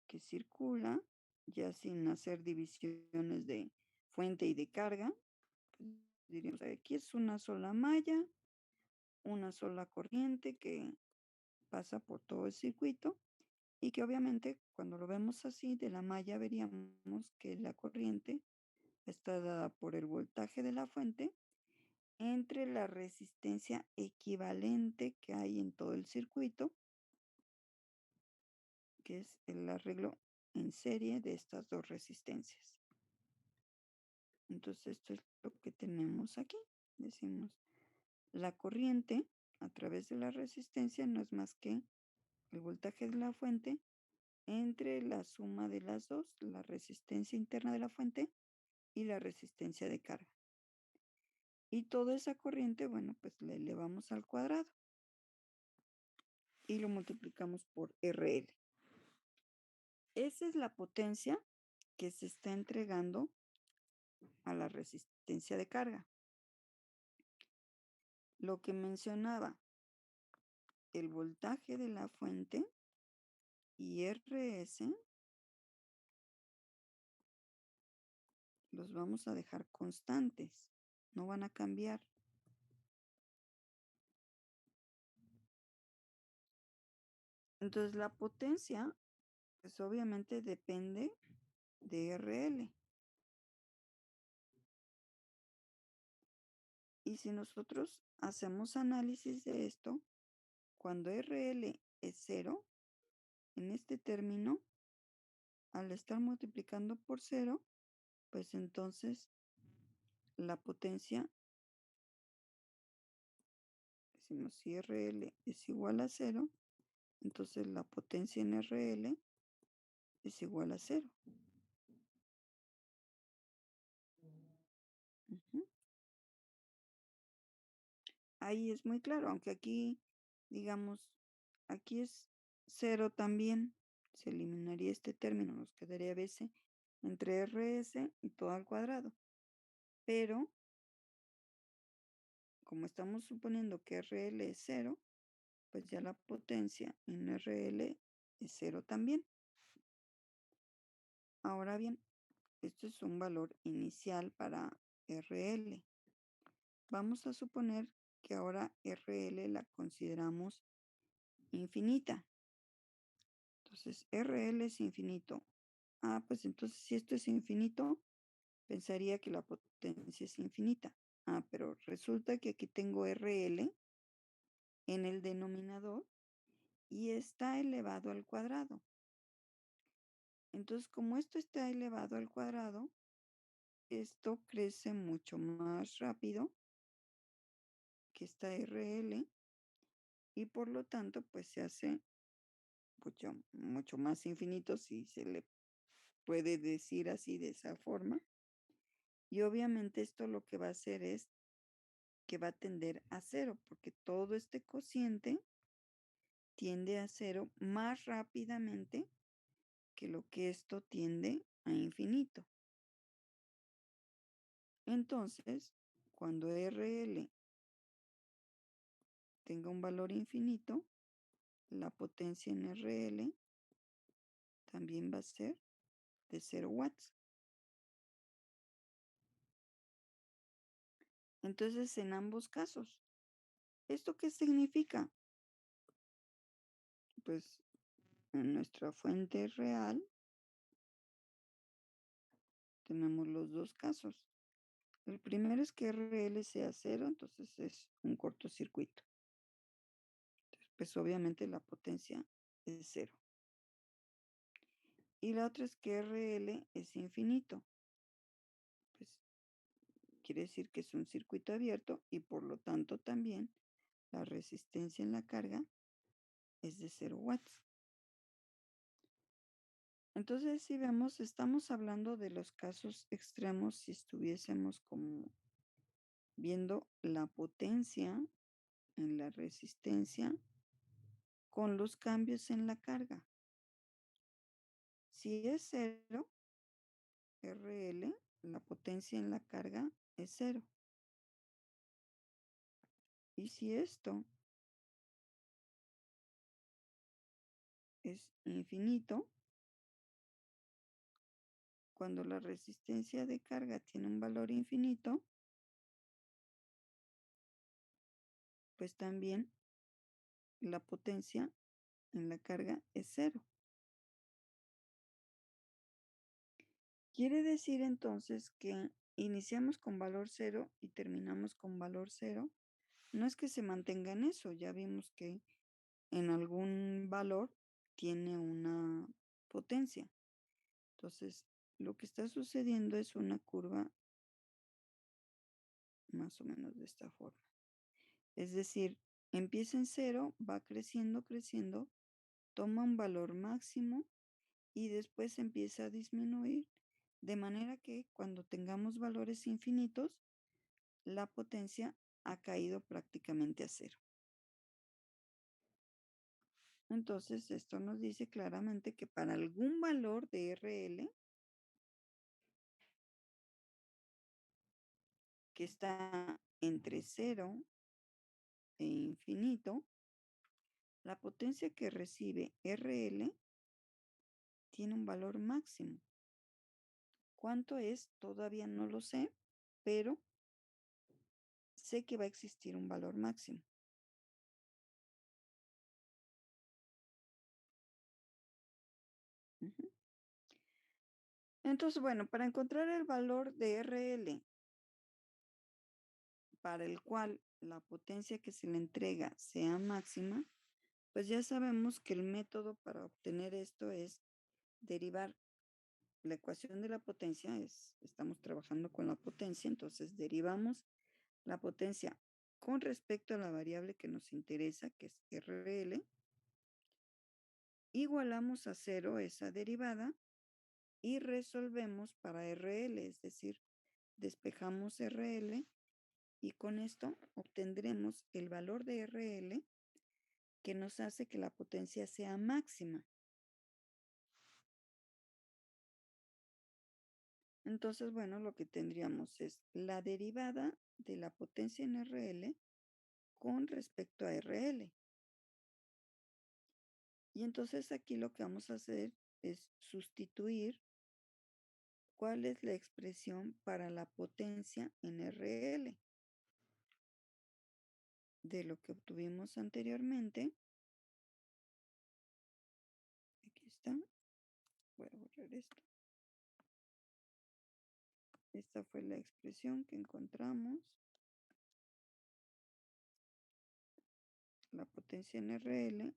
que circula ya sin hacer divisiones de fuente y de carga. Pues diríamos, aquí es una sola malla, una sola corriente que pasa por todo el circuito y que obviamente cuando lo vemos así de la malla veríamos que la corriente está dada por el voltaje de la fuente entre la resistencia equivalente que hay en todo el circuito, que es el arreglo en serie de estas dos resistencias. Entonces, esto es lo que tenemos aquí. Decimos, la corriente a través de la resistencia no es más que el voltaje de la fuente entre la suma de las dos, la resistencia interna de la fuente y la resistencia de carga. Y toda esa corriente, bueno, pues la elevamos al cuadrado y lo multiplicamos por RL. Esa es la potencia que se está entregando a la resistencia de carga. Lo que mencionaba, el voltaje de la fuente y RS los vamos a dejar constantes, no van a cambiar. Entonces la potencia, pues obviamente depende de RL. Y si nosotros hacemos análisis de esto, cuando RL es cero, en este término, al estar multiplicando por cero, pues entonces la potencia, decimos si RL es igual a cero, entonces la potencia en RL es igual a cero. Ujú. Ahí es muy claro, aunque aquí, digamos, aquí es cero también, se eliminaría este término, nos quedaría BC entre RS y todo al cuadrado. Pero, como estamos suponiendo que RL es cero, pues ya la potencia en RL es cero también. Ahora bien, esto es un valor inicial para RL. Vamos a suponer que ahora RL la consideramos infinita. Entonces, RL es infinito. Ah, pues entonces si esto es infinito, pensaría que la potencia es infinita. Ah, pero resulta que aquí tengo RL en el denominador y está elevado al cuadrado. Entonces, como esto está elevado al cuadrado, esto crece mucho más rápido que esta RL y por lo tanto, pues se hace mucho más infinito si se le puede decir así de esa forma. Y obviamente esto lo que va a hacer es que va a tender a cero, porque todo este cociente tiende a cero más rápidamente que lo que esto tiende a infinito. Entonces, cuando RL tenga un valor infinito, la potencia en RL también va a ser de 0 watts. Entonces, en ambos casos, ¿esto qué significa? Pues en nuestra fuente real tenemos los dos casos. El primero es que RL sea cero, entonces es un cortocircuito. Pues obviamente la potencia es cero. Y la otra es que RL es infinito. Pues quiere decir que es un circuito abierto y por lo tanto también la resistencia en la carga es de 0 watts. Entonces, si vemos, estamos hablando de los casos extremos si estuviésemos como viendo la potencia en la resistencia con los cambios en la carga. Si es cero, RL, la potencia en la carga es cero. Y si esto es infinito, cuando la resistencia de carga tiene un valor infinito, pues también la potencia en la carga es cero. Quiere decir entonces que iniciamos con valor cero y terminamos con valor cero. No es que se mantenga en eso, ya vimos que en algún valor tiene una potencia. Entonces, lo que está sucediendo es una curva más o menos de esta forma. Es decir, empieza en cero, va creciendo, creciendo, toma un valor máximo y después empieza a disminuir, de manera que cuando tengamos valores infinitos, la potencia ha caído prácticamente a cero. Entonces, esto nos dice claramente que para algún valor de RL que está entre cero e infinito, la potencia que recibe RL tiene un valor máximo. ¿Cuánto es? Todavía no lo sé, pero sé que va a existir un valor máximo. Ujú. Entonces, bueno, para encontrar el valor de RL para el cual la potencia que se le entrega sea máxima, pues ya sabemos que el método para obtener esto es derivar la ecuación de la potencia, estamos trabajando con la potencia, entonces derivamos la potencia con respecto a la variable que nos interesa, que es RL, igualamos a cero esa derivada y resolvemos para RL, es decir, despejamos RL y con esto obtendremos el valor de RL que nos hace que la potencia sea máxima. Entonces, bueno, lo que tendríamos es la derivada de la potencia en RL con respecto a RL. Y entonces aquí lo que vamos a hacer es sustituir cuál es la expresión para la potencia en RL. De lo que obtuvimos anteriormente. Aquí está. Voy a borrar esto. Esta fue la expresión que encontramos. La potencia en RL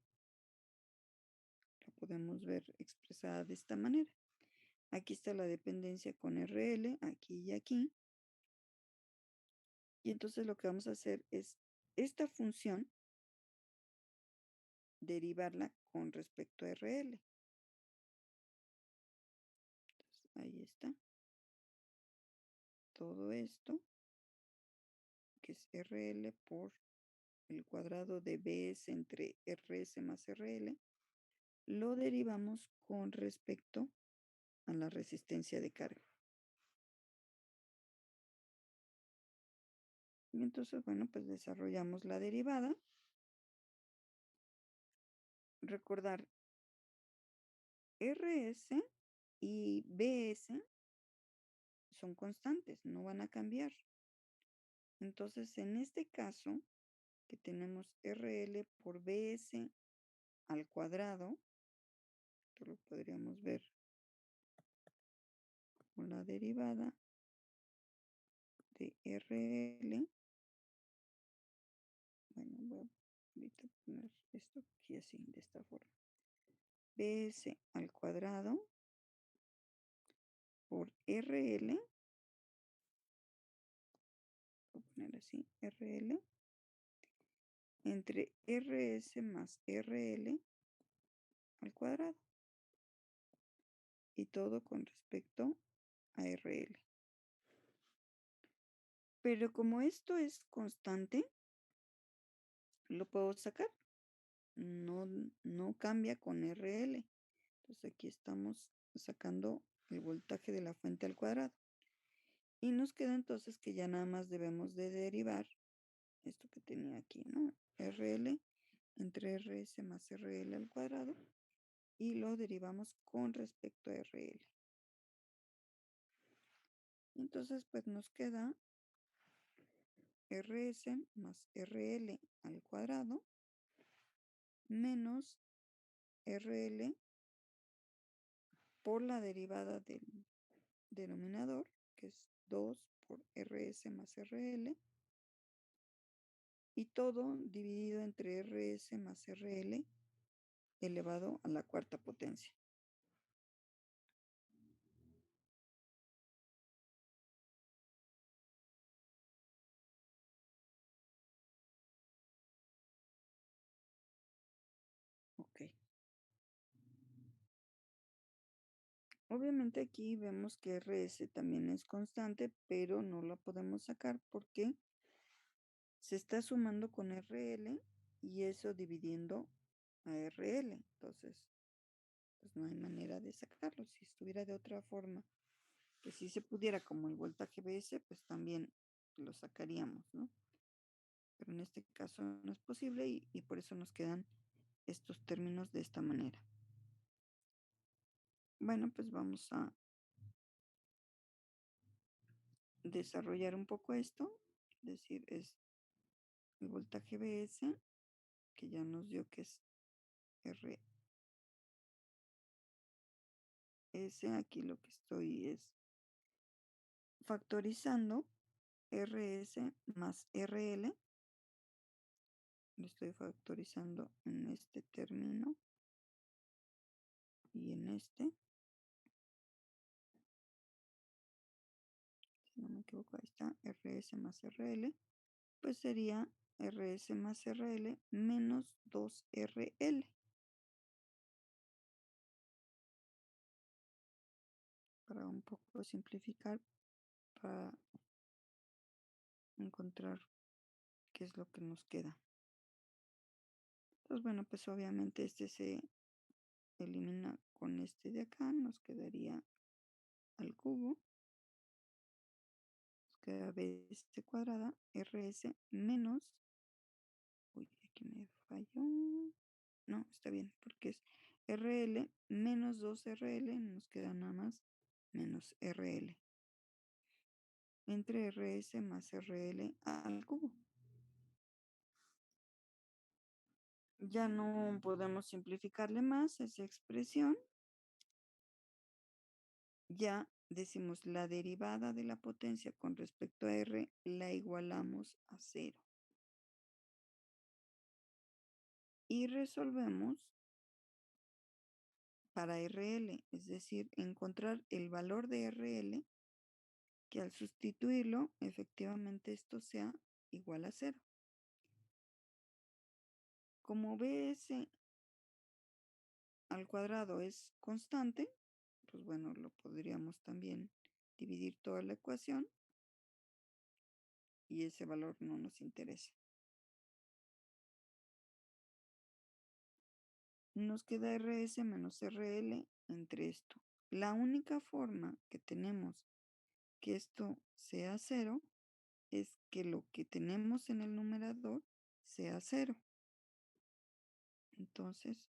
la podemos ver expresada de esta manera. Aquí está la dependencia con RL, aquí y aquí. Y entonces lo que vamos a hacer es esta función derivarla con respecto a RL. Entonces, ahí está. Todo esto, que es RL por el cuadrado de BS entre RS más RL, lo derivamos con respecto a la resistencia de carga. Y entonces, bueno, pues desarrollamos la derivada. Recordar RS y BS son constantes, no van a cambiar. Entonces, en este caso, que tenemos RL por BS al cuadrado, esto lo podríamos ver con la derivada de RL. Bueno, voy a ahorita poner esto aquí así, de esta forma. BS al cuadrado por RL, voy a poner así, RL, entre RS más RL al cuadrado. Y todo con respecto a RL. Pero como esto es constante, lo puedo sacar. No, no cambia con RL. Entonces aquí estamos sacando el voltaje de la fuente al cuadrado. Y nos queda entonces que ya nada más debemos de derivar esto que tenía aquí, ¿no? RL entre RS más RL al cuadrado. Y lo derivamos con respecto a RL. Entonces, pues nos queda RS más RL al cuadrado menos RL por la derivada del denominador, que es 2 por RS más RL, y todo dividido entre RS más RL elevado a la cuarta potencia. Ok. Obviamente aquí vemos que RS también es constante, pero no la podemos sacar porque se está sumando con RL y eso dividiendo a RL. Entonces, pues no hay manera de sacarlo. Si estuviera de otra forma, que si se pudiera como el voltaje BS, pues también lo sacaríamos, ¿no? Pero en este caso no es posible y por eso nos quedan estos términos de esta manera. Bueno, pues vamos a desarrollar un poco esto. Es decir, es el voltaje BS, que ya nos dio que es RS. Aquí lo que estoy es factorizando RS más RL. Lo estoy factorizando en este término y en este. Si no me equivoco, ahí está, RS más RL, pues sería RS más RL menos 2RL. Para un poco simplificar, para encontrar qué es lo que nos queda. Entonces, bueno, pues obviamente este se elimina con este de acá, nos quedaría al cubo. Nos queda BS cuadrada, RS menos. Uy, aquí me falló. No, está bien, porque es RL menos 2RL, nos queda nada más menos RL. Entre RS más RL al cubo. Ya no podemos simplificarle más esa expresión. Ya decimos la derivada de la potencia con respecto a R la igualamos a 0. Y resolvemos para RL, es decir, encontrar el valor de RL, que al sustituirlo, efectivamente esto sea igual a 0. Como BS al cuadrado es constante, pues bueno, lo podríamos también dividir toda la ecuación y ese valor no nos interesa. Nos queda RS menos RL entre esto. La única forma que tenemos que esto sea 0 es que lo que tenemos en el numerador sea cero. Entonces,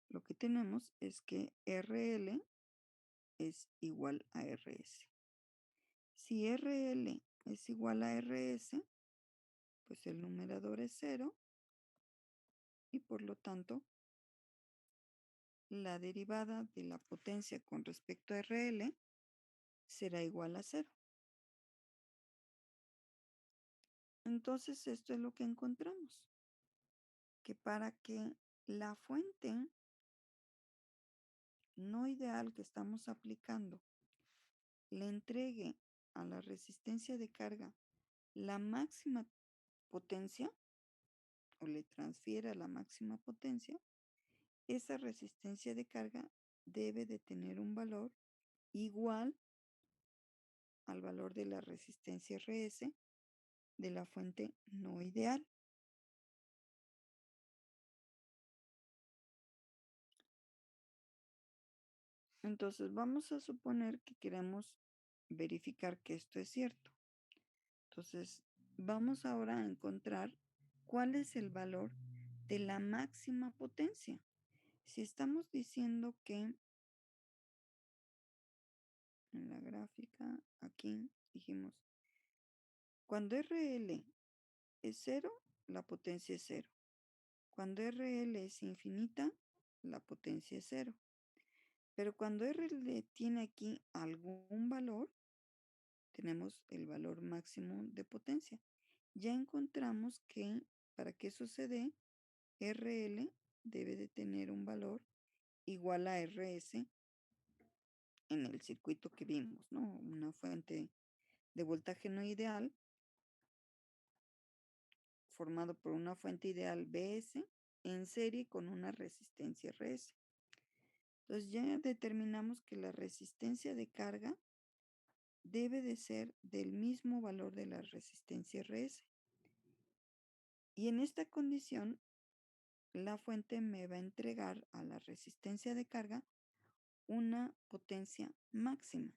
lo que tenemos es que RL es igual a RS. Si RL es igual a RS, pues el numerador es cero y por lo tanto la derivada de la potencia con respecto a RL será igual a cero. Entonces esto es lo que encontramos, que para que la fuente no ideal que estamos aplicando le entregue a la resistencia de carga la máxima potencia o le transfiera la máxima potencia, esa resistencia de carga debe de tener un valor igual al valor de la resistencia RS de la fuente no ideal. Entonces vamos a suponer que queremos verificar que esto es cierto. Entonces vamos ahora a encontrar cuál es el valor de la máxima potencia. Si estamos diciendo que en la gráfica aquí dijimos, cuando RL es cero, la potencia es cero. Cuando RL es infinita, la potencia es cero. Pero cuando RL tiene aquí algún valor, tenemos el valor máximo de potencia. Ya encontramos que para que eso se dé, RL debe de tener un valor igual a RS en el circuito que vimos, ¿no? Una fuente de voltaje no ideal formado por una fuente ideal BS en serie con una resistencia RS. Entonces ya determinamos que la resistencia de carga debe de ser del mismo valor de la resistencia RS. Y en esta condición, la fuente me va a entregar a la resistencia de carga una potencia máxima.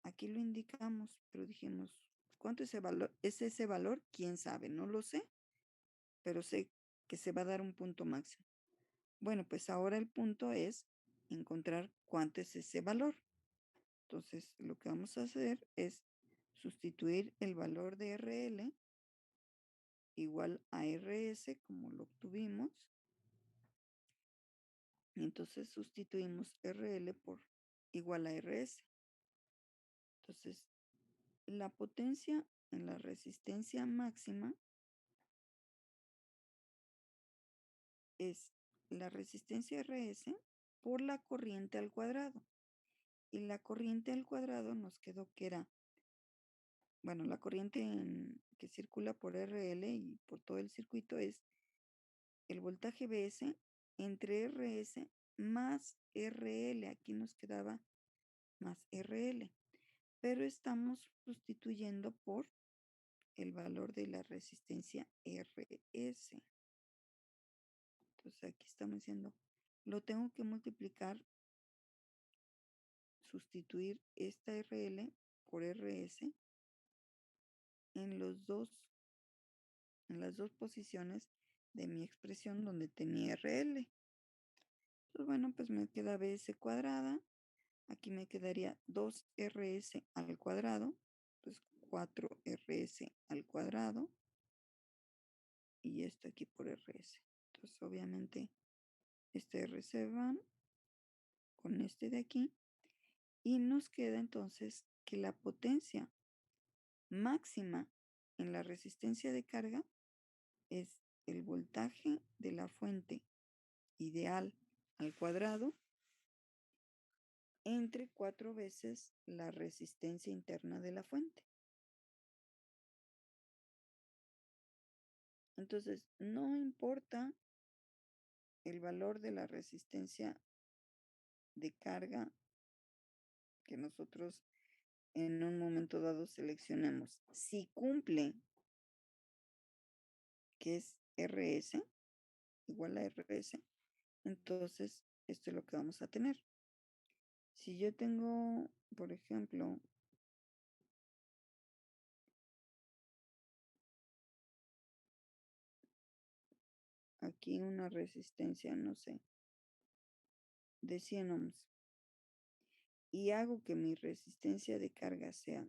Aquí lo indicamos, pero dijimos, ¿cuánto es ese valor? ¿Quién sabe? No lo sé, pero sé que se va a dar un punto máximo. Bueno, pues ahora el punto es encontrar cuánto es ese valor. Entonces, lo que vamos a hacer es sustituir el valor de RL igual a RS como lo obtuvimos. Y entonces sustituimos RL por igual a RS. Entonces, la potencia en la resistencia máxima es la resistencia RS por la corriente al cuadrado. Y la corriente al cuadrado nos quedó que era, bueno, la corriente que circula por RL y por todo el circuito es el voltaje BS entre RS más RL. Aquí nos quedaba más RL, pero estamos sustituyendo por el valor de la resistencia RS. Entonces aquí estamos diciendo, lo tengo que multiplicar, sustituir esta RL por RS en en las dos posiciones de mi expresión donde tenía RL. Entonces, bueno, pues me queda BS cuadrada. Aquí me quedaría 2RS al cuadrado, pues 4RS al cuadrado. Y esto aquí por RS. Entonces, obviamente, este RS van con este de aquí. Y nos queda entonces que la potencia máxima en la resistencia de carga es el voltaje de la fuente ideal al cuadrado entre 4 veces la resistencia interna de la fuente. Entonces, no importa el valor de la resistencia de carga que nosotros en un momento dado seleccionemos. Si cumple, que es RS, igual a RS, entonces esto es lo que vamos a tener. Si yo tengo, por ejemplo, aquí una resistencia, no sé, de 100 ohms y hago que mi resistencia de carga sea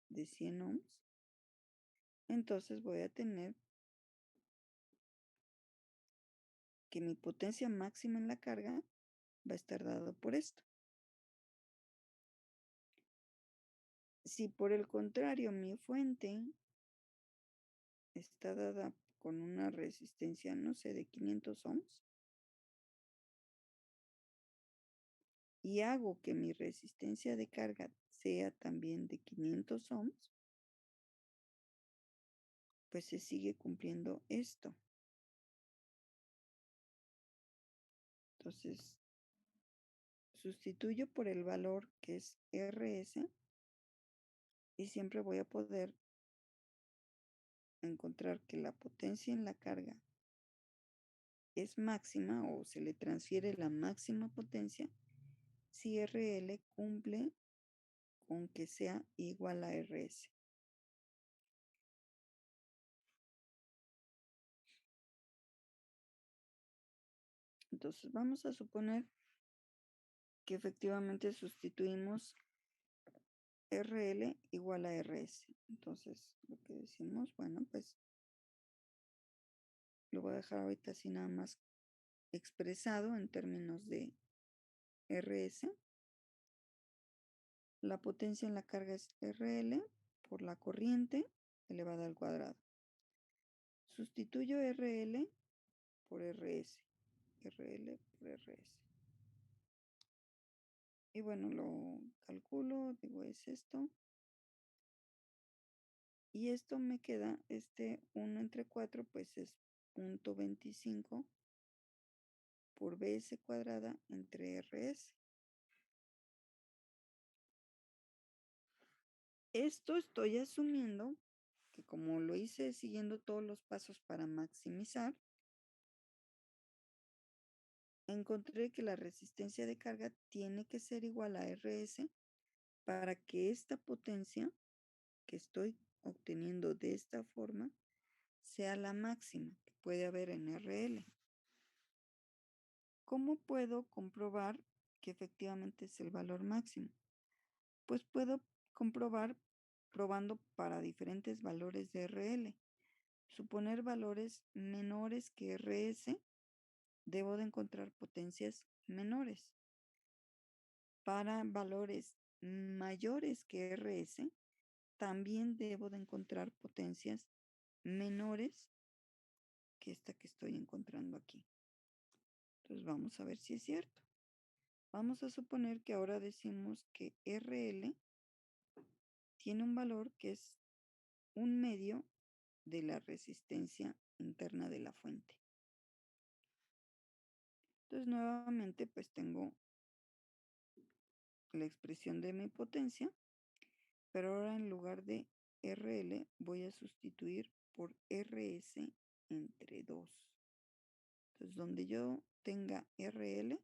de 100 ohms, entonces voy a tener que mi potencia máxima en la carga va a estar dado por esto. Si por el contrario mi fuente está dada con una resistencia, no sé, de 500 ohms, y hago que mi resistencia de carga sea también de 500 ohms, pues se sigue cumpliendo esto. Entonces, sustituyo por el valor que es RS y siempre voy a poder encontrar que la potencia en la carga es máxima o se le transfiere la máxima potencia si RL cumple con que sea igual a RS. Entonces vamos a suponer que efectivamente sustituimos RL igual a RS. Entonces lo que decimos, bueno, pues lo voy a dejar ahorita así nada más expresado en términos de RS. La potencia en la carga es RL por la corriente elevada al cuadrado. Sustituyo RL por RS. RL por RS. Y bueno, lo calculo, digo, es esto. Y esto me queda, 1 entre 4, pues es 0.25 por BS cuadrada entre RS. Esto estoy asumiendo que como lo hice siguiendo todos los pasos para maximizar, encontré que la resistencia de carga tiene que ser igual a RS para que esta potencia que estoy obteniendo de esta forma sea la máxima que puede haber en RL. ¿Cómo puedo comprobar que efectivamente es el valor máximo? Pues puedo comprobar probando para diferentes valores de RL. Suponer valores menores que RS, debo de encontrar potencias menores. Para valores mayores que RS, también debo de encontrar potencias menores que esta que estoy encontrando aquí. Entonces vamos a ver si es cierto. Vamos a suponer que ahora decimos que RL tiene un valor que es 1/2 de la resistencia interna de la fuente. Entonces nuevamente pues tengo la expresión de mi potencia, pero ahora en lugar de RL voy a sustituir por RS entre 2. Entonces donde yo tenga RL,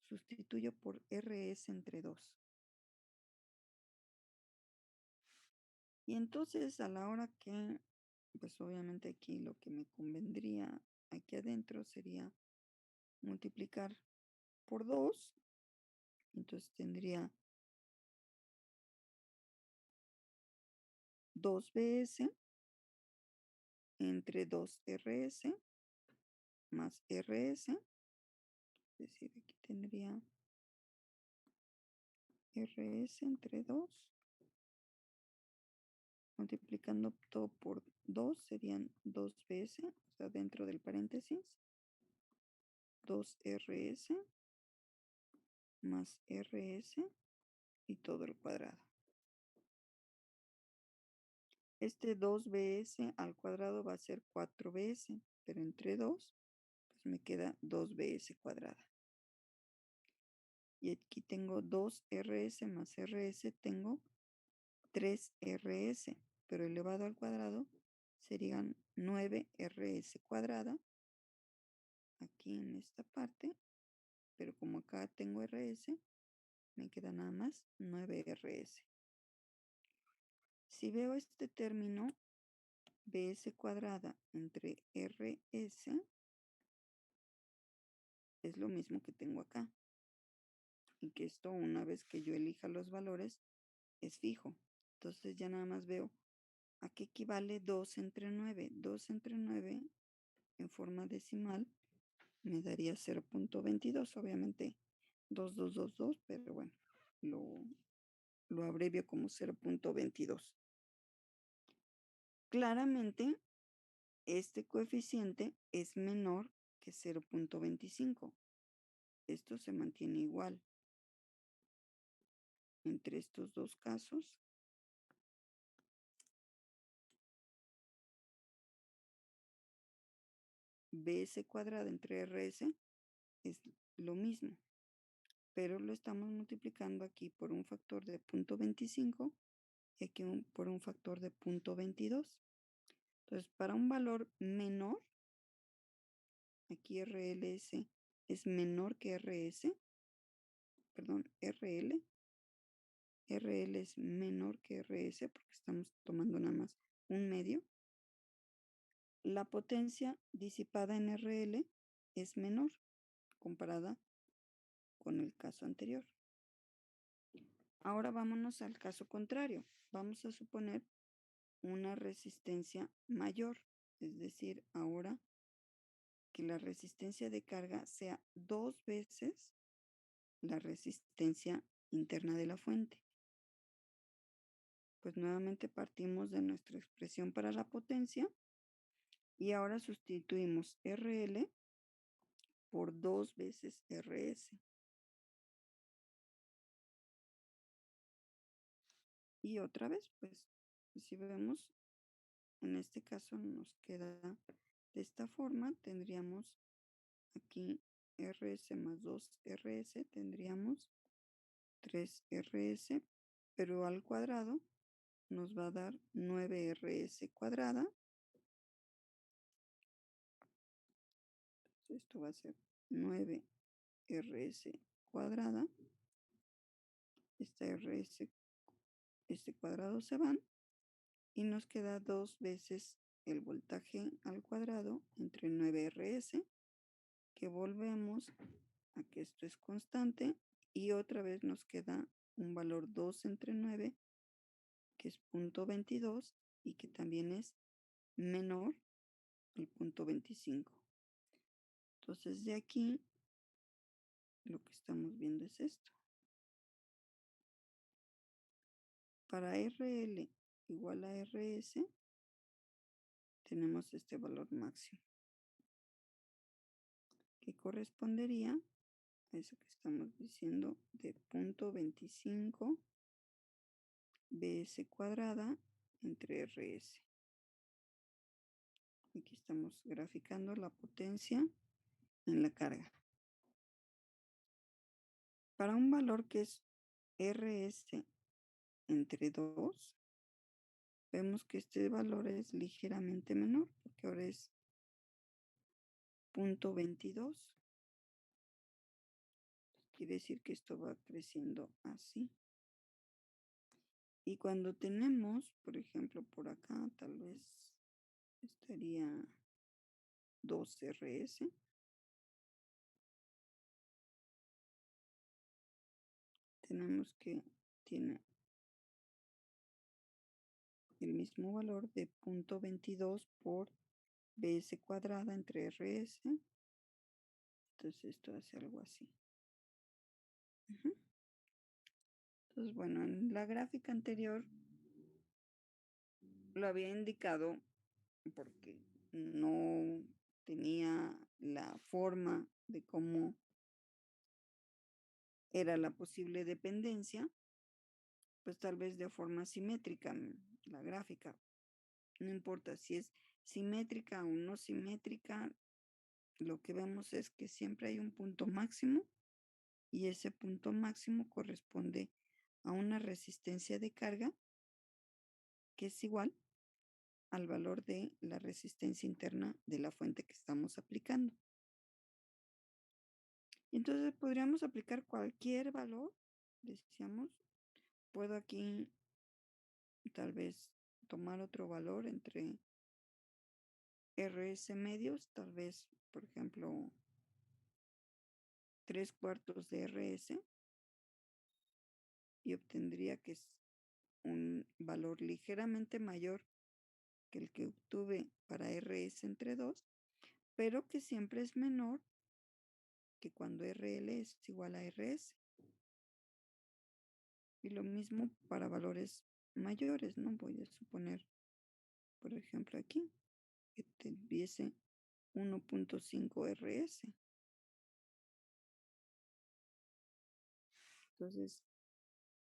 sustituyo por RS entre 2. Y entonces a la hora que, pues obviamente aquí lo que me convendría aquí adentro sería multiplicar por 2. Entonces tendría 2BS entre 2RS más RS. Es decir, aquí tendría RS entre 2. Multiplicando todo por 2 serían 2BS, o sea, dentro del paréntesis. 2RS más RS y todo el cuadrado. Este 2BS al cuadrado va a ser 4BS, pero entre 2, pues me queda 2BS cuadrada. Y aquí tengo 2RS más RS, tengo 3RS, pero elevado al cuadrado serían 9RS cuadrada, aquí en esta parte, pero como acá tengo RS, me queda nada más 9RS. Si veo este término, BS cuadrada entre RS, es lo mismo que tengo acá. Y que esto, una vez que yo elija los valores, es fijo. Entonces ya nada más veo a qué equivale 2 entre 9. 2 entre 9 en forma decimal me daría 0.22. Obviamente 2222, pero bueno, lo, lo abrevio como 0.22. Claramente, este coeficiente es menor que 0.25. Esto se mantiene igual entre estos dos casos. BS cuadrada entre RS es lo mismo, pero lo estamos multiplicando aquí por un factor de 0.25 y aquí por un factor de 0.22. Entonces, para un valor menor, aquí RLS es menor que RS, perdón, RL es menor que RS porque estamos tomando nada más un medio. La potencia disipada en RL es menor comparada con el caso anterior. Ahora vámonos al caso contrario. Vamos a suponer una resistencia mayor, es decir, ahora que la resistencia de carga sea 2 veces la resistencia interna de la fuente. Pues nuevamente partimos de nuestra expresión para la potencia y ahora sustituimos RL por 2 veces RS. Y otra vez, pues, si vemos, en este caso nos queda de esta forma, tendríamos aquí RS más 2RS, tendríamos 3RS, pero al cuadrado nos va a dar 9RS cuadrada. Entonces esto va a ser 9RS cuadrada. Esta RS, este cuadrado se van y nos queda 2 veces el voltaje al cuadrado entre 9RS, que volvemos a que esto es constante y otra vez nos queda un valor 2 entre 9, que es 0.22 y que también es menor al 0.25. Entonces de aquí lo que estamos viendo es esto. Para RL igual a RS tenemos este valor máximo, que correspondería a eso que estamos diciendo de 0.25 BS cuadrada entre RS. Aquí estamos graficando la potencia en la carga. Para un valor que es RS entre 2, vemos que este valor es ligeramente menor, porque ahora es 0.22. Quiere decir que esto va creciendo así. Y cuando tenemos, por ejemplo, por acá, tal vez estaría 2RS. Tenemos que tiene el mismo valor de 0.22 por BS cuadrada entre RS. Entonces esto hace algo así. Entonces, bueno, en la gráfica anterior lo había indicado porque no tenía la forma de cómo era la posible dependencia, pues tal vez de forma simétrica la gráfica. No importa si es simétrica o no simétrica, lo que vemos es que siempre hay un punto máximo y ese punto máximo corresponde a una resistencia de carga que es igual al valor de la resistencia interna de la fuente que estamos aplicando. Entonces podríamos aplicar cualquier valor, decíamos, puedo aquí tal vez tomar otro valor entre RS medios, tal vez, por ejemplo, 3/4 de RS y obtendría que es un valor ligeramente mayor que el que obtuve para RS entre 2, pero que siempre es menor que cuando RL es igual a RS. Y lo mismo para valores mayores, ¿no? Voy a suponer, por ejemplo, aquí, que tuviese 1.5 RS. Entonces,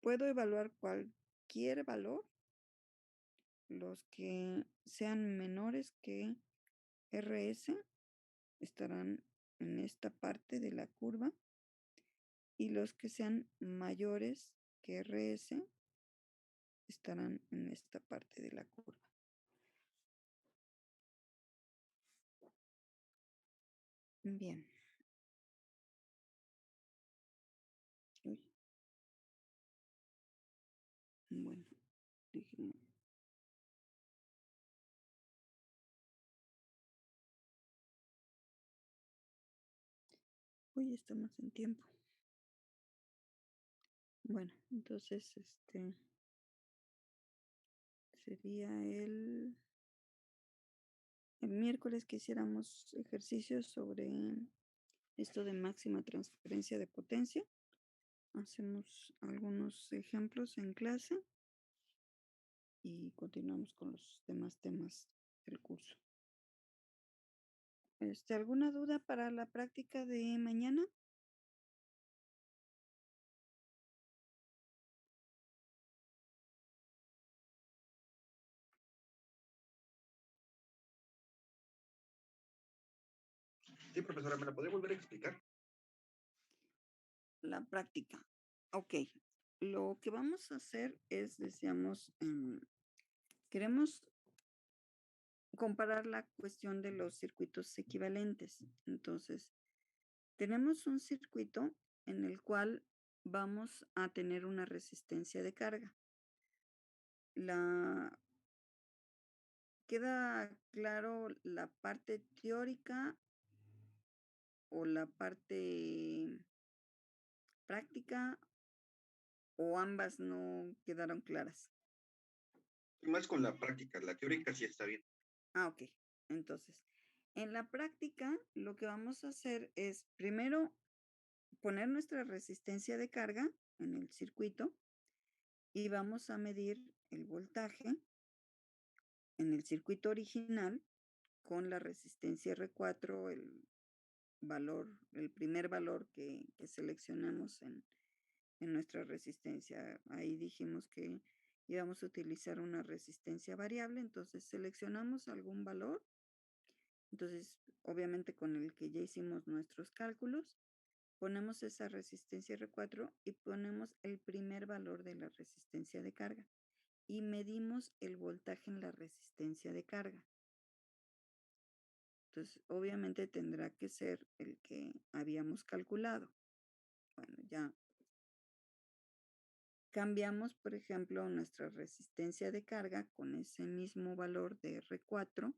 puedo evaluar cualquier valor, los que sean menores que RS estarán en esta parte de la curva y los que sean mayores que RS estarán en esta parte de la curva. Bien. Uy, bueno, déjenme. Hoy estamos en tiempo. Bueno, entonces sería el miércoles que hiciéramos ejercicios sobre esto de máxima transferencia de potencia. Hacemos algunos ejemplos en clase y continuamos con los demás temas del curso. ¿Alguna duda para la práctica de mañana? Sí, profesora, ¿me la podría volver a explicar? La práctica. Ok. Lo que vamos a hacer es, decíamos, queremos comparar la cuestión de los circuitos equivalentes. Entonces, tenemos un circuito en el cual vamos a tener una resistencia de carga. La, ¿Queda claro la parte teórica o la parte práctica o ambas no quedaron claras? Más con la práctica, la teórica sí está bien. Ok. Entonces, en la práctica, lo que vamos a hacer es primero poner nuestra resistencia de carga en el circuito y vamos a medir el voltaje en el circuito original con la resistencia R4, el primer valor que seleccionamos en nuestra resistencia. Ahí dijimos que íbamos a utilizar una resistencia variable, entonces seleccionamos algún valor. Entonces, obviamente con el que ya hicimos nuestros cálculos, ponemos esa resistencia R4 y ponemos el primer valor de la resistencia de carga y medimos el voltaje en la resistencia de carga. Entonces, obviamente tendrá que ser el que habíamos calculado. Bueno, ya cambiamos, por ejemplo, nuestra resistencia de carga con ese mismo valor de R4,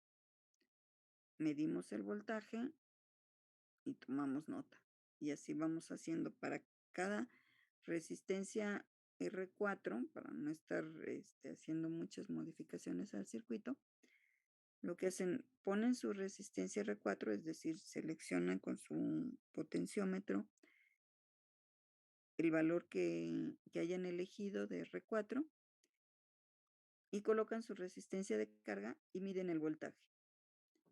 medimos el voltaje y tomamos nota. Y así vamos haciendo para cada resistencia R4, para no estar haciendo muchas modificaciones al circuito. Lo que hacen, ponen su resistencia R4, es decir, seleccionan con su potenciómetro el valor que hayan elegido de R4 y colocan su resistencia de carga y miden el voltaje.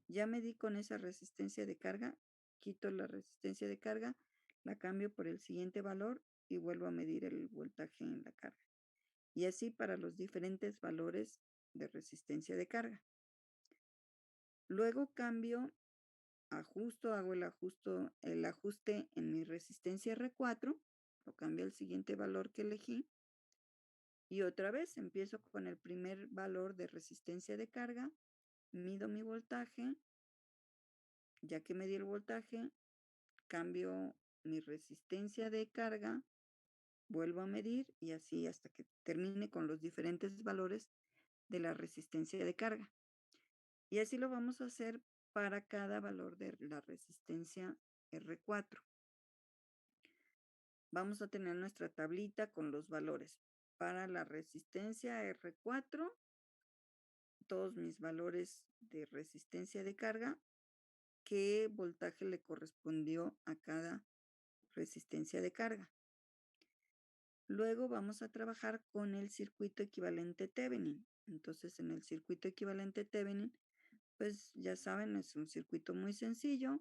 Ya medí con esa resistencia de carga, quito la resistencia de carga, la cambio por el siguiente valor y vuelvo a medir el voltaje en la carga. Y así para los diferentes valores de resistencia de carga. Luego cambio, hago el ajuste en mi resistencia R4, lo cambio al siguiente valor que elegí. Y otra vez empiezo con el primer valor de resistencia de carga, mido mi voltaje, ya que medí el voltaje, cambio mi resistencia de carga, vuelvo a medir y así hasta que termine con los diferentes valores de la resistencia de carga. Y así lo vamos a hacer para cada valor de la resistencia R4. vamos a tener nuestra tablita con los valores. Para la resistencia R4, todos mis valores de resistencia de carga, qué voltaje le correspondió a cada resistencia de carga. Luego vamos a trabajar con el circuito equivalente Thevenin. Entonces, en el circuito equivalente Thevenin, pues ya saben, es un circuito muy sencillo,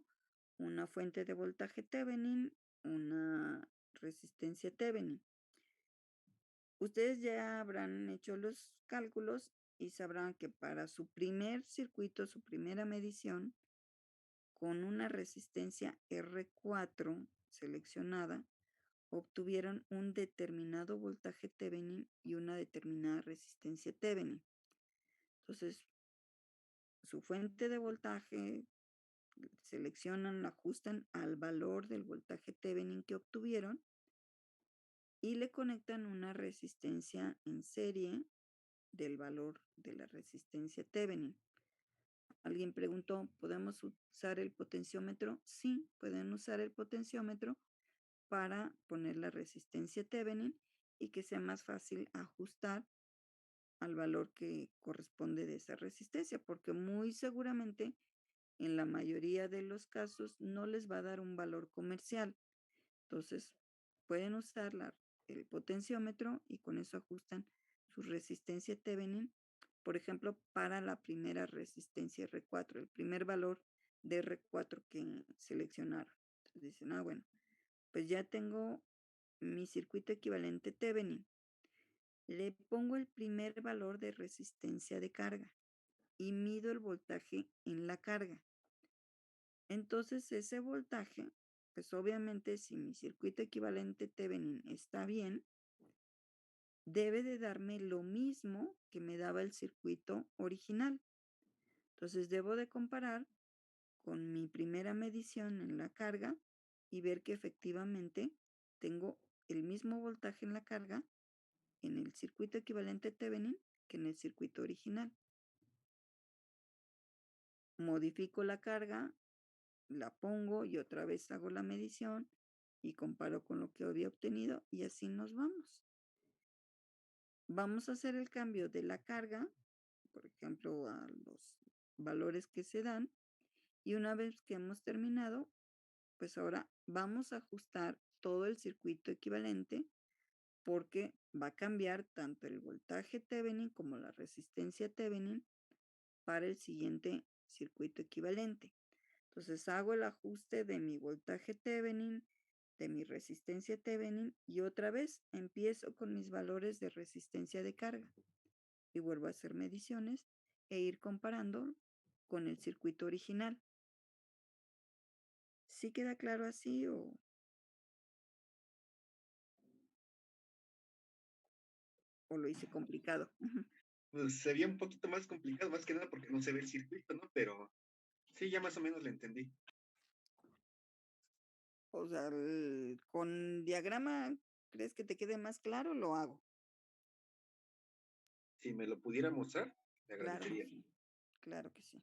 una fuente de voltaje Thevenin, una resistencia Thevenin. Ustedes ya habrán hecho los cálculos y sabrán que para su primer circuito, su primera medición, con una resistencia R4 seleccionada, obtuvieron un determinado voltaje Thevenin y una determinada resistencia Thevenin. Entonces, su fuente de voltaje seleccionan, la ajustan al valor del voltaje Thevenin que obtuvieron y le conectan una resistencia en serie del valor de la resistencia Thevenin. Alguien preguntó, ¿podemos usar el potenciómetro? Sí, pueden usar el potenciómetro para poner la resistencia Thevenin y que sea más fácil ajustar al valor que corresponde de esa resistencia, porque muy seguramente en la mayoría de los casos no les va a dar un valor comercial. Entonces, pueden usar el potenciómetro y con eso ajustan su resistencia Thevenin, por ejemplo, para la primera resistencia R4, el primer valor de R4 que seleccionaron. Entonces dicen, bueno, pues ya tengo mi circuito equivalente Thevenin. Le pongo el primer valor de resistencia de carga y mido el voltaje en la carga. Entonces ese voltaje, pues obviamente si mi circuito equivalente Thevenin está bien, debe de darme lo mismo que me daba el circuito original. Entonces debo de comparar con mi primera medición en la carga y ver que efectivamente tengo el mismo voltaje en la carga en el circuito equivalente Thevenin que en el circuito original. Modifico la carga, la pongo y otra vez hago la medición y comparo con lo que había obtenido y así nos vamos. Vamos a hacer el cambio de la carga, por ejemplo, a los valores que se dan y una vez que hemos terminado, pues ahora vamos a ajustar todo el circuito equivalente porque va a cambiar tanto el voltaje Thevenin como la resistencia Thevenin para el siguiente circuito equivalente. Entonces hago el ajuste de mi voltaje Thevenin, de mi resistencia Thevenin y otra vez empiezo con mis valores de resistencia de carga y vuelvo a hacer mediciones e ir comparando con el circuito original. ¿Sí queda claro así o lo hice complicado? Pues sería un poquito más complicado, más que nada porque no se ve el circuito, ¿no? Pero sí, ya más o menos le entendí. O sea, con diagrama, ¿crees que te quede más claro? Lo hago. Si me lo pudiera mostrar, le Claro que agradecería. sí, claro que sí.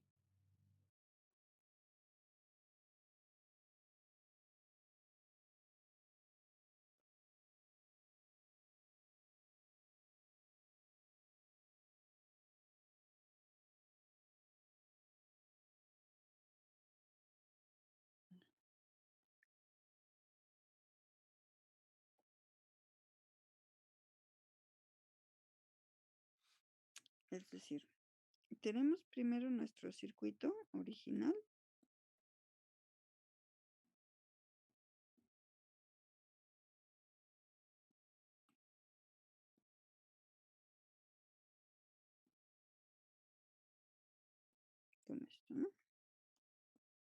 Es decir, tenemos primero nuestro circuito original. ¿Dónde está?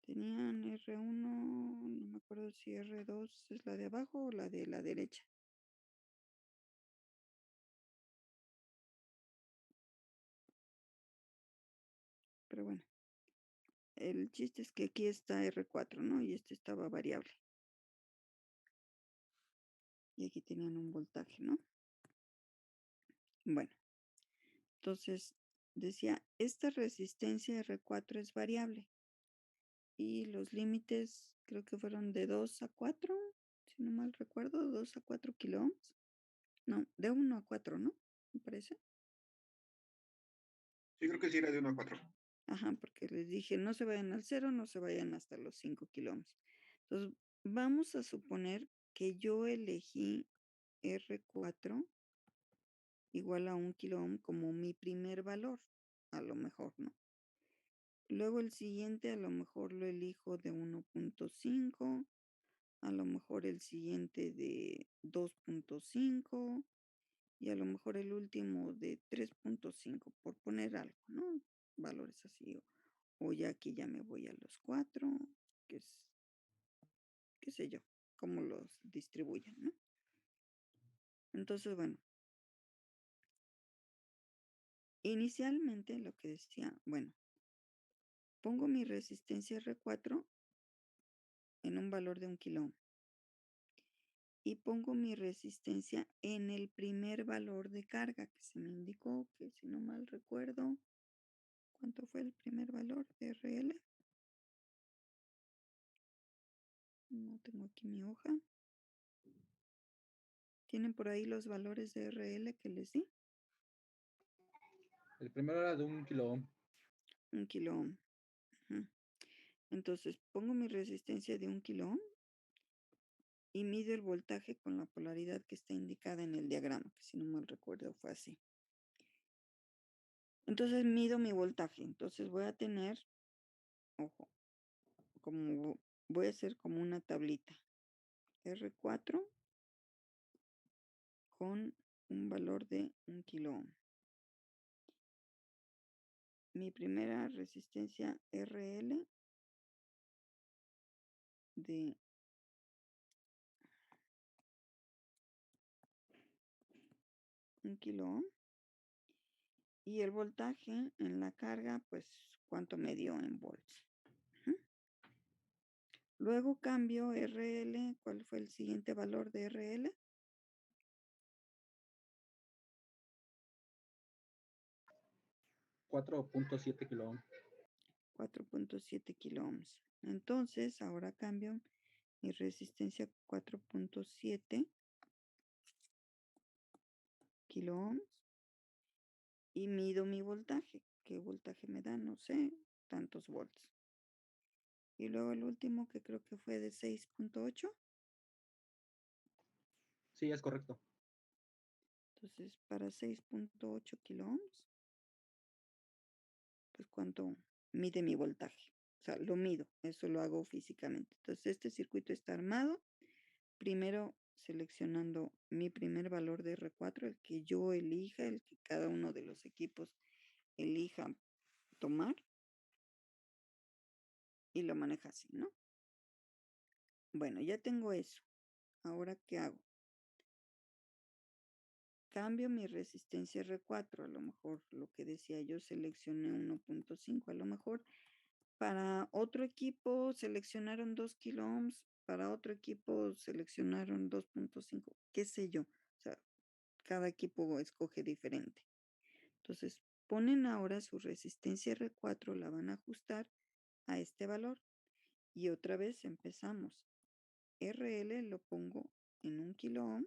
Tenían R1, no me acuerdo si R2 es la de abajo o la de la derecha. Pero bueno, el chiste es que aquí está R4, ¿no? Y este estaba variable. Y aquí tenían un voltaje, ¿no? Bueno, entonces decía, esta resistencia R4 es variable. Y los límites creo que fueron de 2 a 4, si no mal recuerdo, 2 a 4 kilo ohms. No, de 1 a 4, ¿no? Me parece. Sí, creo que sí era de 1 a 4. Ajá, porque les dije, no se vayan al 0, no se vayan hasta los 5 kilo ohms. Entonces, vamos a suponer que yo elegí R4 igual a 1 kilo ohm como mi primer valor, a lo mejor, ¿no? Luego el siguiente a lo mejor lo elijo de 1.5, a lo mejor el siguiente de 2.5 y a lo mejor el último de 3.5, por poner algo, ¿no? Valores así. O ya aquí ya me voy a los 4, que es, qué sé yo, cómo los distribuyen, ¿no? Entonces, bueno, inicialmente lo que decía, bueno, pongo mi resistencia R4 en un valor de 1 kilo ohm y pongo mi resistencia en el primer valor de carga que se me indicó, que si no mal recuerdo, ¿cuánto fue el primer valor de RL? No tengo aquí mi hoja. ¿Tienen por ahí los valores de RL que les di? El primero era de 1 kilo ohm. 1 kilo ohm. Ujú. Entonces pongo mi resistencia de 1 kilo ohm y mido el voltaje con la polaridad que está indicada en el diagrama, que si no mal recuerdo fue así. Entonces mido mi voltaje. Entonces voy a tener, ojo, como voy a hacer como una tablita. R4 con un valor de 1 kilo ohm. Mi primera resistencia RL de 1 kilo ohm. Y el voltaje en la carga, pues, ¿cuánto me dio en volts? Ujú. Luego cambio RL. ¿Cuál fue el siguiente valor de RL? 4.7 kilo ohm. 4.7 kilo ohms. Entonces, ahora cambio mi resistencia 4.7 kilo ohms y mido mi voltaje. ¿Qué voltaje me da? No sé, tantos volts. Y luego el último que creo que fue de 6.8. Sí, es correcto. Entonces, para 6.8 kilo ohms, pues cuánto mide mi voltaje. O sea, lo mido, eso lo hago físicamente. Entonces, este circuito está armado. Primero seleccionando mi primer valor de R4, el que yo elija, el que cada uno de los equipos elija tomar y lo maneja así, ¿no? Bueno, ya tengo eso. Ahora, ¿qué hago? Cambio mi resistencia R4. A lo mejor lo que decía yo, seleccioné 1.5. A lo mejor para otro equipo seleccionaron 2 kilo ohms, para otro equipo seleccionaron 2.5, qué sé yo. O sea, cada equipo escoge diferente. Entonces, ponen ahora su resistencia R4, la van a ajustar a este valor. Y otra vez empezamos. RL lo pongo en 1 kilo ohm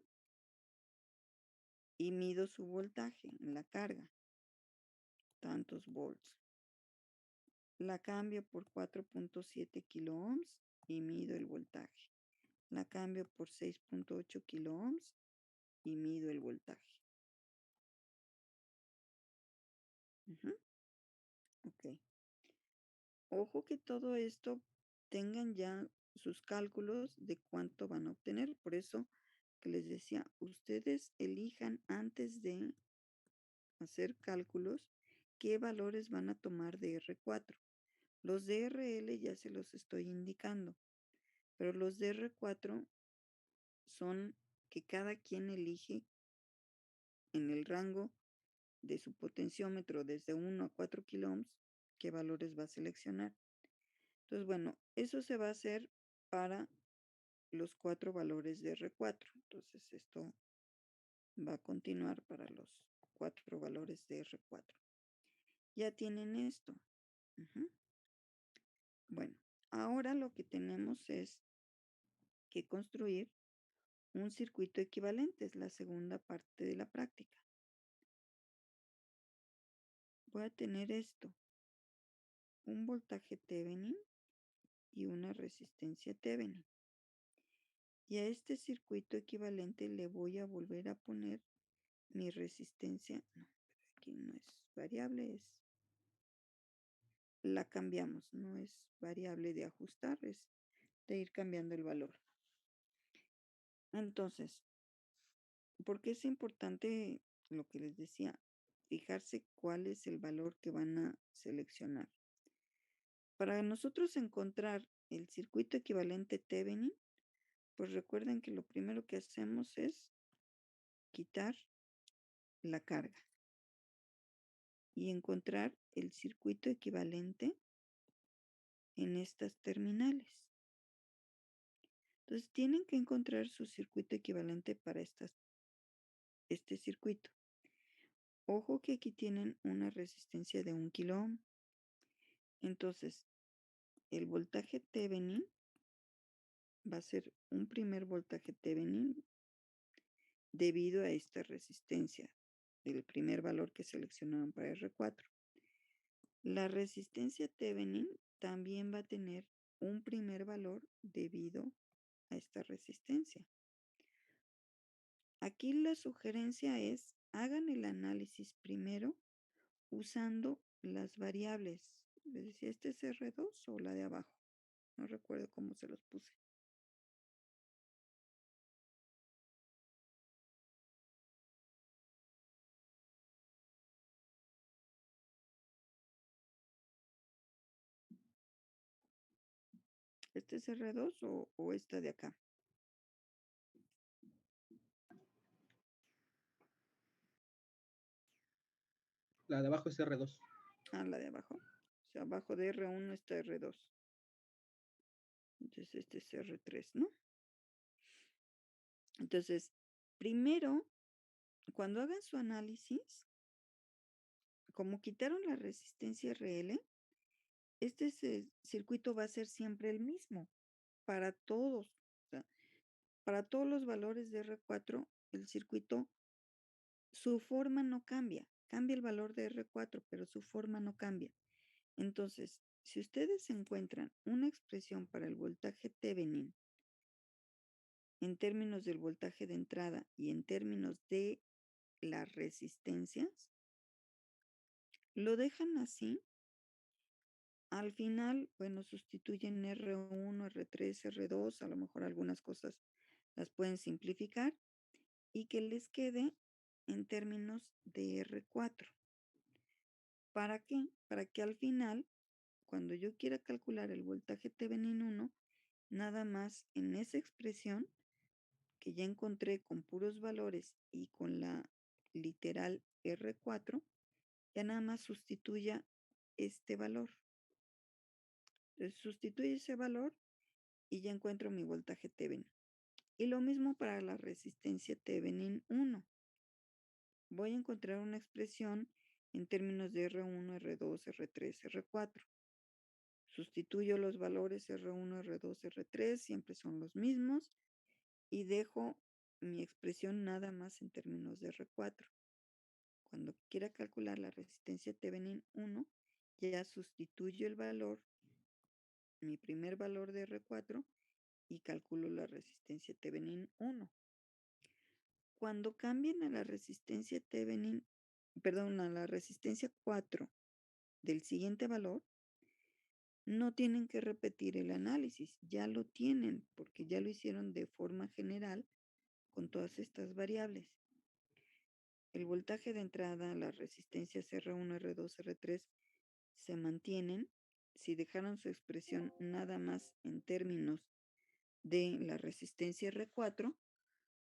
y mido su voltaje en la carga. Tantos volts. La cambio por 4.7 kilo ohms y mido el voltaje. La cambio por 6.8 kilo ohms y mido el voltaje. Ujú. Ok. Ojo que todo esto tengan ya sus cálculos de cuánto van a obtener. Por eso que les decía, ustedes elijan antes de hacer cálculos qué valores van a tomar de R4. Los de RL ya se los estoy indicando, pero los de R4 son que cada quien elige en el rango de su potenciómetro desde 1 a 4 kilo ohms qué valores va a seleccionar. Entonces, bueno, eso se va a hacer para los 4 valores de R4. Entonces, esto va a continuar para los 4 valores de R4. Ya tienen esto. Ujú. Bueno, ahora lo que tenemos es que construir un circuito equivalente, es la segunda parte de la práctica. Voy a tener esto, un voltaje Thevenin y una resistencia Thevenin. Y a este circuito equivalente le voy a volver a poner mi resistencia. No, aquí no es variable, la cambiamos, no es variable de ajustar, es de ir cambiando el valor. Entonces, ¿por qué es importante lo que les decía? Fijarse cuál es el valor que van a seleccionar. Para nosotros encontrar el circuito equivalente Thevenin, pues recuerden que lo primero que hacemos es quitar la carga y encontrar el circuito equivalente en estas terminales. Entonces tienen que encontrar su circuito equivalente para este circuito. Ojo que aquí tienen una resistencia de 1 kilo ohm. Entonces, el voltaje Thevenin va a ser un primer voltaje Thevenin debido a esta resistencia del primer valor que seleccionaron para R4. La resistencia Thevenin también va a tener un primer valor debido a esta resistencia. Aquí la sugerencia es, hagan el análisis primero usando las variables. Les decía, ¿este es R2 o la de abajo? No recuerdo cómo se los puse. ¿Este es R2 o esta de acá? La de abajo es R2. Ah, la de abajo. O sea, abajo de R1 está R2. Entonces este es R3, ¿no? Entonces, primero, cuando hagan su análisis, como quitaron la resistencia RL, este circuito va a ser siempre el mismo para todos. O sea, para todos los valores de R4, el circuito, su forma no cambia. Cambia el valor de R4, pero su forma no cambia. Entonces, si ustedes encuentran una expresión para el voltaje Thevenin en términos del voltaje de entrada y en términos de las resistencias, lo dejan así. Al final, bueno, sustituyen R1, R3, R2, a lo mejor algunas cosas las pueden simplificar y que les quede en términos de R4. ¿Para qué? Para que al final, cuando yo quiera calcular el voltaje Thevenin 1, nada más en esa expresión que ya encontré con puros valores y con la literal R4, ya nada más sustituya este valor. Entonces sustituye ese valor y ya encuentro mi voltaje Thevenin. Y lo mismo para la resistencia Thevenin 1. Voy a encontrar una expresión en términos de R1, R2, R3, R4. Sustituyo los valores R1, R2, R3, siempre son los mismos, y dejo mi expresión nada más en términos de R4. Cuando quiera calcular la resistencia Thevenin 1, ya sustituyo el valor, mi primer valor de R4, y calculo la resistencia Thevenin 1. Cuando cambien a la resistencia Thevenin, perdón, a la resistencia 4 del siguiente valor, no tienen que repetir el análisis, ya lo tienen porque ya lo hicieron de forma general con todas estas variables. El voltaje de entrada, las resistencias R1, R2, R3 se mantienen. Si dejaron su expresión nada más en términos de la resistencia R4,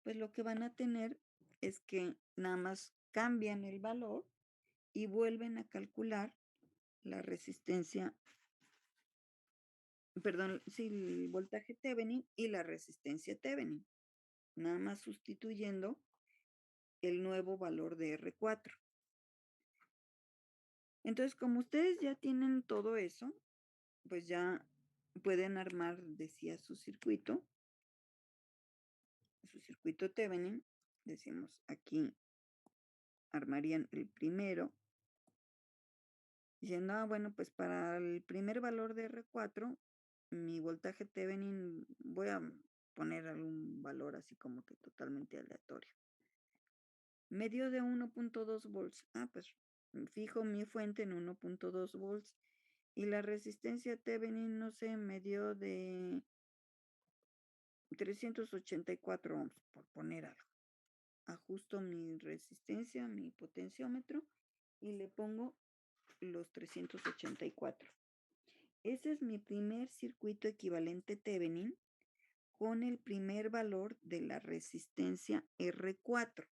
pues lo que van a tener es que nada más cambian el valor y vuelven a calcular la resistencia, perdón, sí, el voltaje Thevenin y la resistencia Thevenin, nada más sustituyendo el nuevo valor de R4. Entonces, como ustedes ya tienen todo eso, pues ya pueden armar, decía, su circuito. su circuito Thevenin, decimos aquí, armarían el primero, diciendo, bueno, pues para el primer valor de R4, mi voltaje Thevenin, voy a poner algún valor así como que totalmente aleatorio. Medio de 1.2 volts. Pues fijo mi fuente en 1.2 volts. Y la resistencia Thevenin, no sé, medio de 384 ohms, por poner algo. Ajusto mi resistencia, mi potenciómetro, y le pongo los 384. Ese es mi primer circuito equivalente Thevenin con el primer valor de la resistencia R4.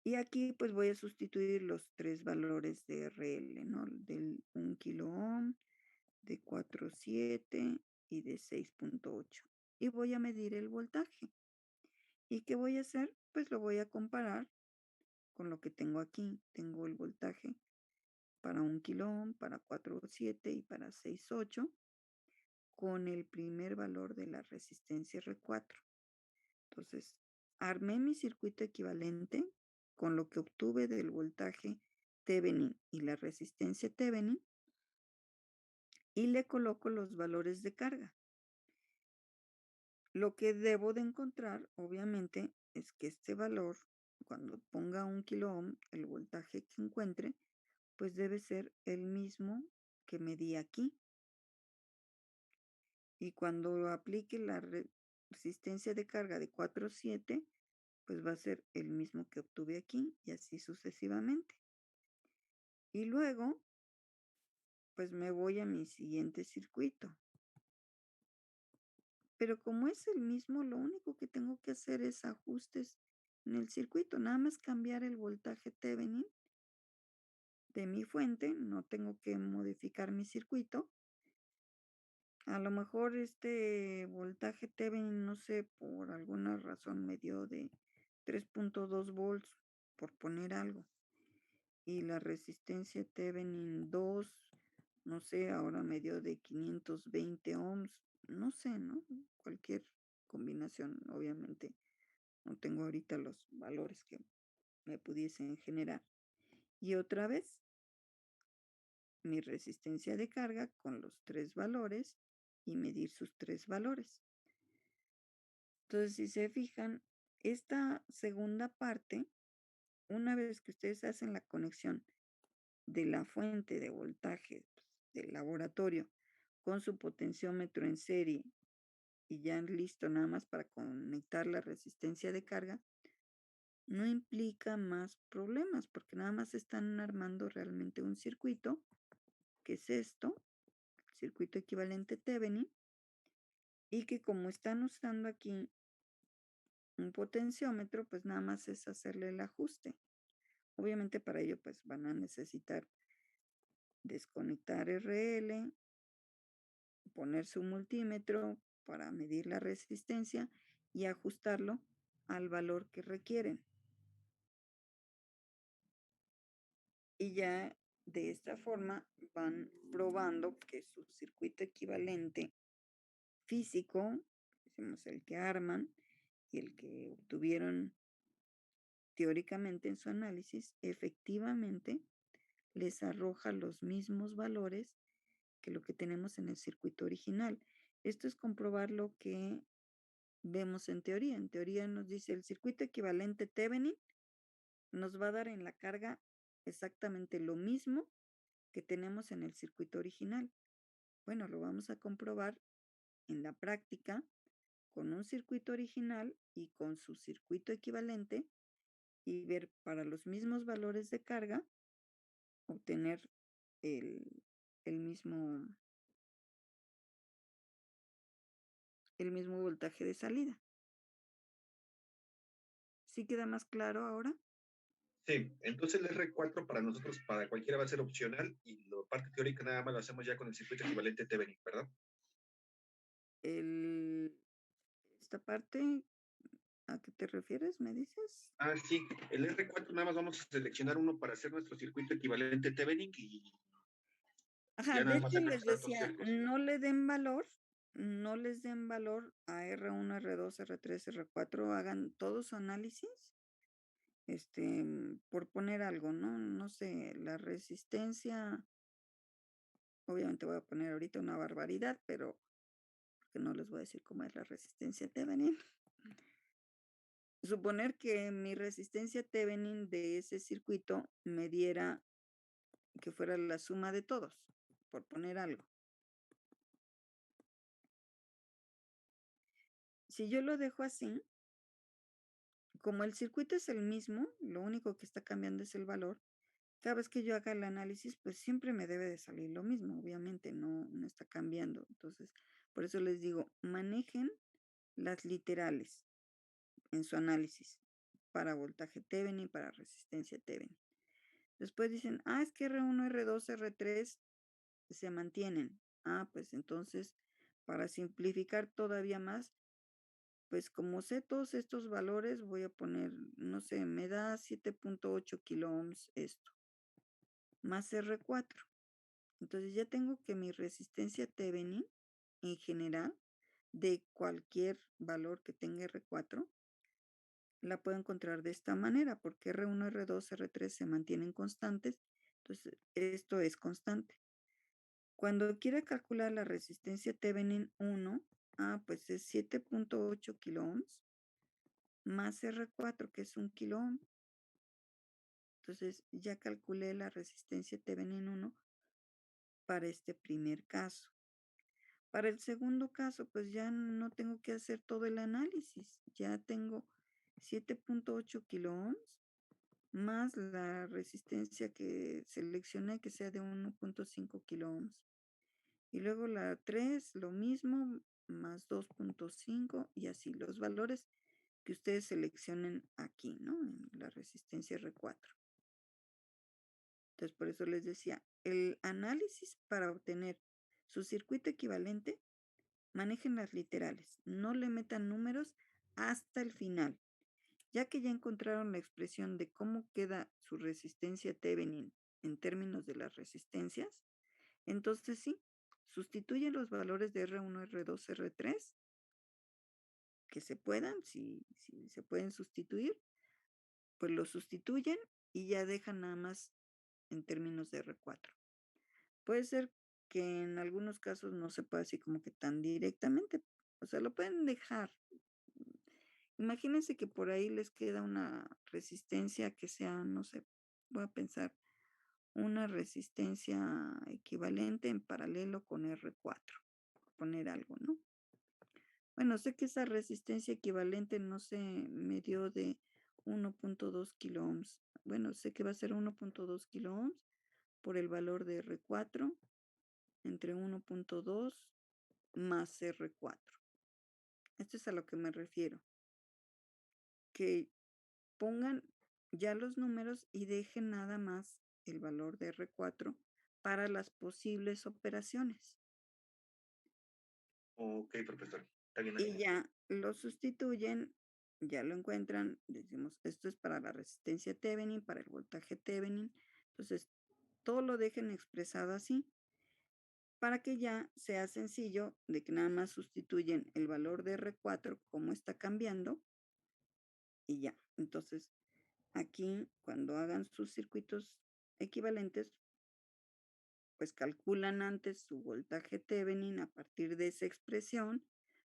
Y aquí pues voy a sustituir los tres valores de RL, ¿no? Del 1 kilo ohm, de 4.7 y de 6.8. Y voy a medir el voltaje. ¿Y qué voy a hacer? Pues lo voy a comparar con lo que tengo aquí. Tengo el voltaje para 1 kilo ohm, para 4.7 y para 6.8 con el primer valor de la resistencia R4. Entonces, armé mi circuito equivalente con lo que obtuve del voltaje Thevenin y la resistencia Thevenin y le coloco los valores de carga. Lo que debo de encontrar, obviamente, es que este valor, cuando ponga 1 kilo ohm, el voltaje que encuentre, pues debe ser el mismo que medí aquí. Y cuando aplique la resistencia de carga de 4.7, pues va a ser el mismo que obtuve aquí y así sucesivamente. Y luego, pues me voy a mi siguiente circuito. Pero como es el mismo, lo único que tengo que hacer es ajustes en el circuito, nada más cambiar el voltaje Thevenin de mi fuente, no tengo que modificar mi circuito. A lo mejor este voltaje Thevenin, no sé, por alguna razón me dio de 3.2 volts, por poner algo. Y la resistencia Thevenin 2, no sé, ahora me dio de 520 ohms, no sé, ¿no? Cualquier combinación, obviamente. No tengo ahorita los valores que me pudiesen generar. Y otra vez, mi resistencia de carga con los tres valores y medir sus tres valores. Entonces, si se fijan, esta segunda parte, una vez que ustedes hacen la conexión de la fuente de voltaje del laboratorio con su potenciómetro en serie y ya listo nada más para conectar la resistencia de carga, no implica más problemas porque nada más están armando realmente un circuito, que es esto, el circuito equivalente Thevenin, y que como están usando aquí un potenciómetro, pues nada más es hacerle el ajuste. Obviamente para ello pues van a necesitar desconectar RL, poner su multímetro para medir la resistencia y ajustarlo al valor que requieren. Y ya de esta forma van probando que su circuito equivalente físico, decimos el que arman y el que obtuvieron teóricamente en su análisis, efectivamente les arroja los mismos valores que lo que tenemos en el circuito original. Esto es comprobar lo que vemos en teoría. En teoría nos dice el circuito equivalente Thevenin nos va a dar en la carga exactamente lo mismo que tenemos en el circuito original. Bueno, lo vamos a comprobar en la práctica con un circuito original y con su circuito equivalente y ver para los mismos valores de carga, obtener el, el mismo, el mismo voltaje de salida. ¿Sí queda más claro ahora? Sí, entonces el R4 para nosotros, para cualquiera va a ser opcional y la parte teórica nada más lo hacemos ya con el circuito equivalente Thevenin, ¿verdad? Esta parte, ¿a qué te refieres? ¿Me dices? Sí, el R4 nada más vamos a seleccionar uno para hacer nuestro circuito equivalente Thevenin y Ajá, ya de nada más hecho sacar les los datos decía, teóricos. no le den valor no les den valor a R1, R2, R3, R4, hagan todo su análisis, por poner algo, ¿no? No sé, la resistencia, obviamente voy a poner ahorita una barbaridad, pero que no les voy a decir cómo es la resistencia Thevenin. Suponer que mi resistencia Thevenin de ese circuito me diera que fuera la suma de todos, por poner algo. Si yo lo dejo así, como el circuito es el mismo, lo único que está cambiando es el valor, cada vez que yo haga el análisis, pues siempre me debe de salir lo mismo, obviamente no está cambiando. Entonces, por eso les digo, manejen las literales en su análisis para voltaje Thevenin, para resistencia Thevenin. Después dicen, es que R1, R2, R3 se mantienen. Pues entonces, para simplificar todavía más, pues como sé todos estos valores, voy a poner, no sé, me da 7.8 kilo ohms esto, más R4. Entonces ya tengo que mi resistencia Thevenin en general, de cualquier valor que tenga R4, la puedo encontrar de esta manera, porque R1, R2, R3 se mantienen constantes. Entonces, esto es constante. Cuando quiera calcular la resistencia Thevenin 1, pues es 7.8 kilo ohms más R4, que es 1 kilo ohm. Entonces, ya calculé la resistencia Thevenin 1 para este primer caso. Para el segundo caso, pues ya no tengo que hacer todo el análisis. Ya tengo 7.8 kilo ohms más la resistencia que seleccioné, que sea de 1.5 kilo ohms. Y luego la 3, lo mismo, más 2.5 y así los valores que ustedes seleccionen aquí, ¿no? En la resistencia R4. Entonces, por eso les decía, el análisis para obtener su circuito equivalente, manejen las literales, no le metan números hasta el final. Ya que ya encontraron la expresión de cómo queda su resistencia Thevenin en términos de las resistencias, entonces sí, sustituyen los valores de R1, R2, R3, que se puedan, si se pueden sustituir, pues lo sustituyen y ya dejan nada más en términos de R4. Puede ser que en algunos casos no se pueda así como que tan directamente, o sea, lo pueden dejar. Imagínense que por ahí les queda una resistencia que sea, no sé, voy a pensar, una resistencia equivalente en paralelo con R4, por poner algo, ¿no? Bueno, sé que esa resistencia equivalente no se me dio de 1.2 kilo ohms. Bueno, sé que va a ser 1.2 kilo ohms por el valor de R4 entre 1.2 más R4. Esto es a lo que me refiero. Que pongan ya los números y dejen nada más el valor de R4 para las posibles operaciones. Ok, profesor. Está bien Y así. ya lo sustituyen, ya lo encuentran, decimos, esto es para la resistencia Thevenin, para el voltaje Thevenin. Entonces, todo lo dejen expresado así para que ya sea sencillo de que nada más sustituyen el valor de R4 como está cambiando y ya. Entonces, aquí cuando hagan sus circuitos equivalentes, pues calculan antes su voltaje Thevenin a partir de esa expresión,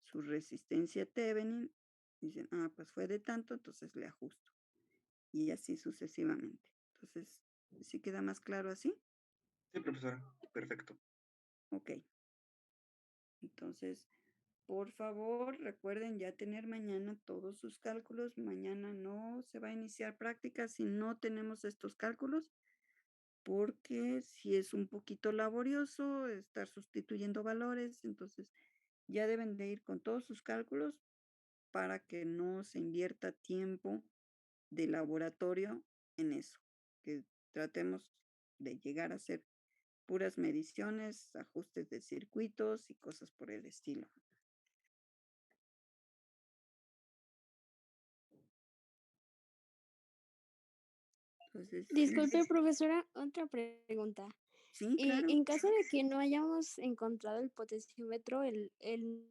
su resistencia Thevenin, dicen, pues fue de tanto, entonces le ajusto. Y así sucesivamente. Entonces, ¿sí queda más claro así? Sí, profesora. Perfecto. Ok. Entonces, por favor, recuerden ya tener mañana todos sus cálculos. Mañana no se va a iniciar práctica si no tenemos estos cálculos, porque si es un poquito laborioso estar sustituyendo valores, entonces ya deben de ir con todos sus cálculos para que no se invierta tiempo de laboratorio en eso, que tratemos de llegar a hacer puras mediciones, ajustes de circuitos y cosas por el estilo. Entonces, Disculpe, profesora, otra pregunta. Sí, Y claro. en caso de que no hayamos encontrado el potenciómetro, el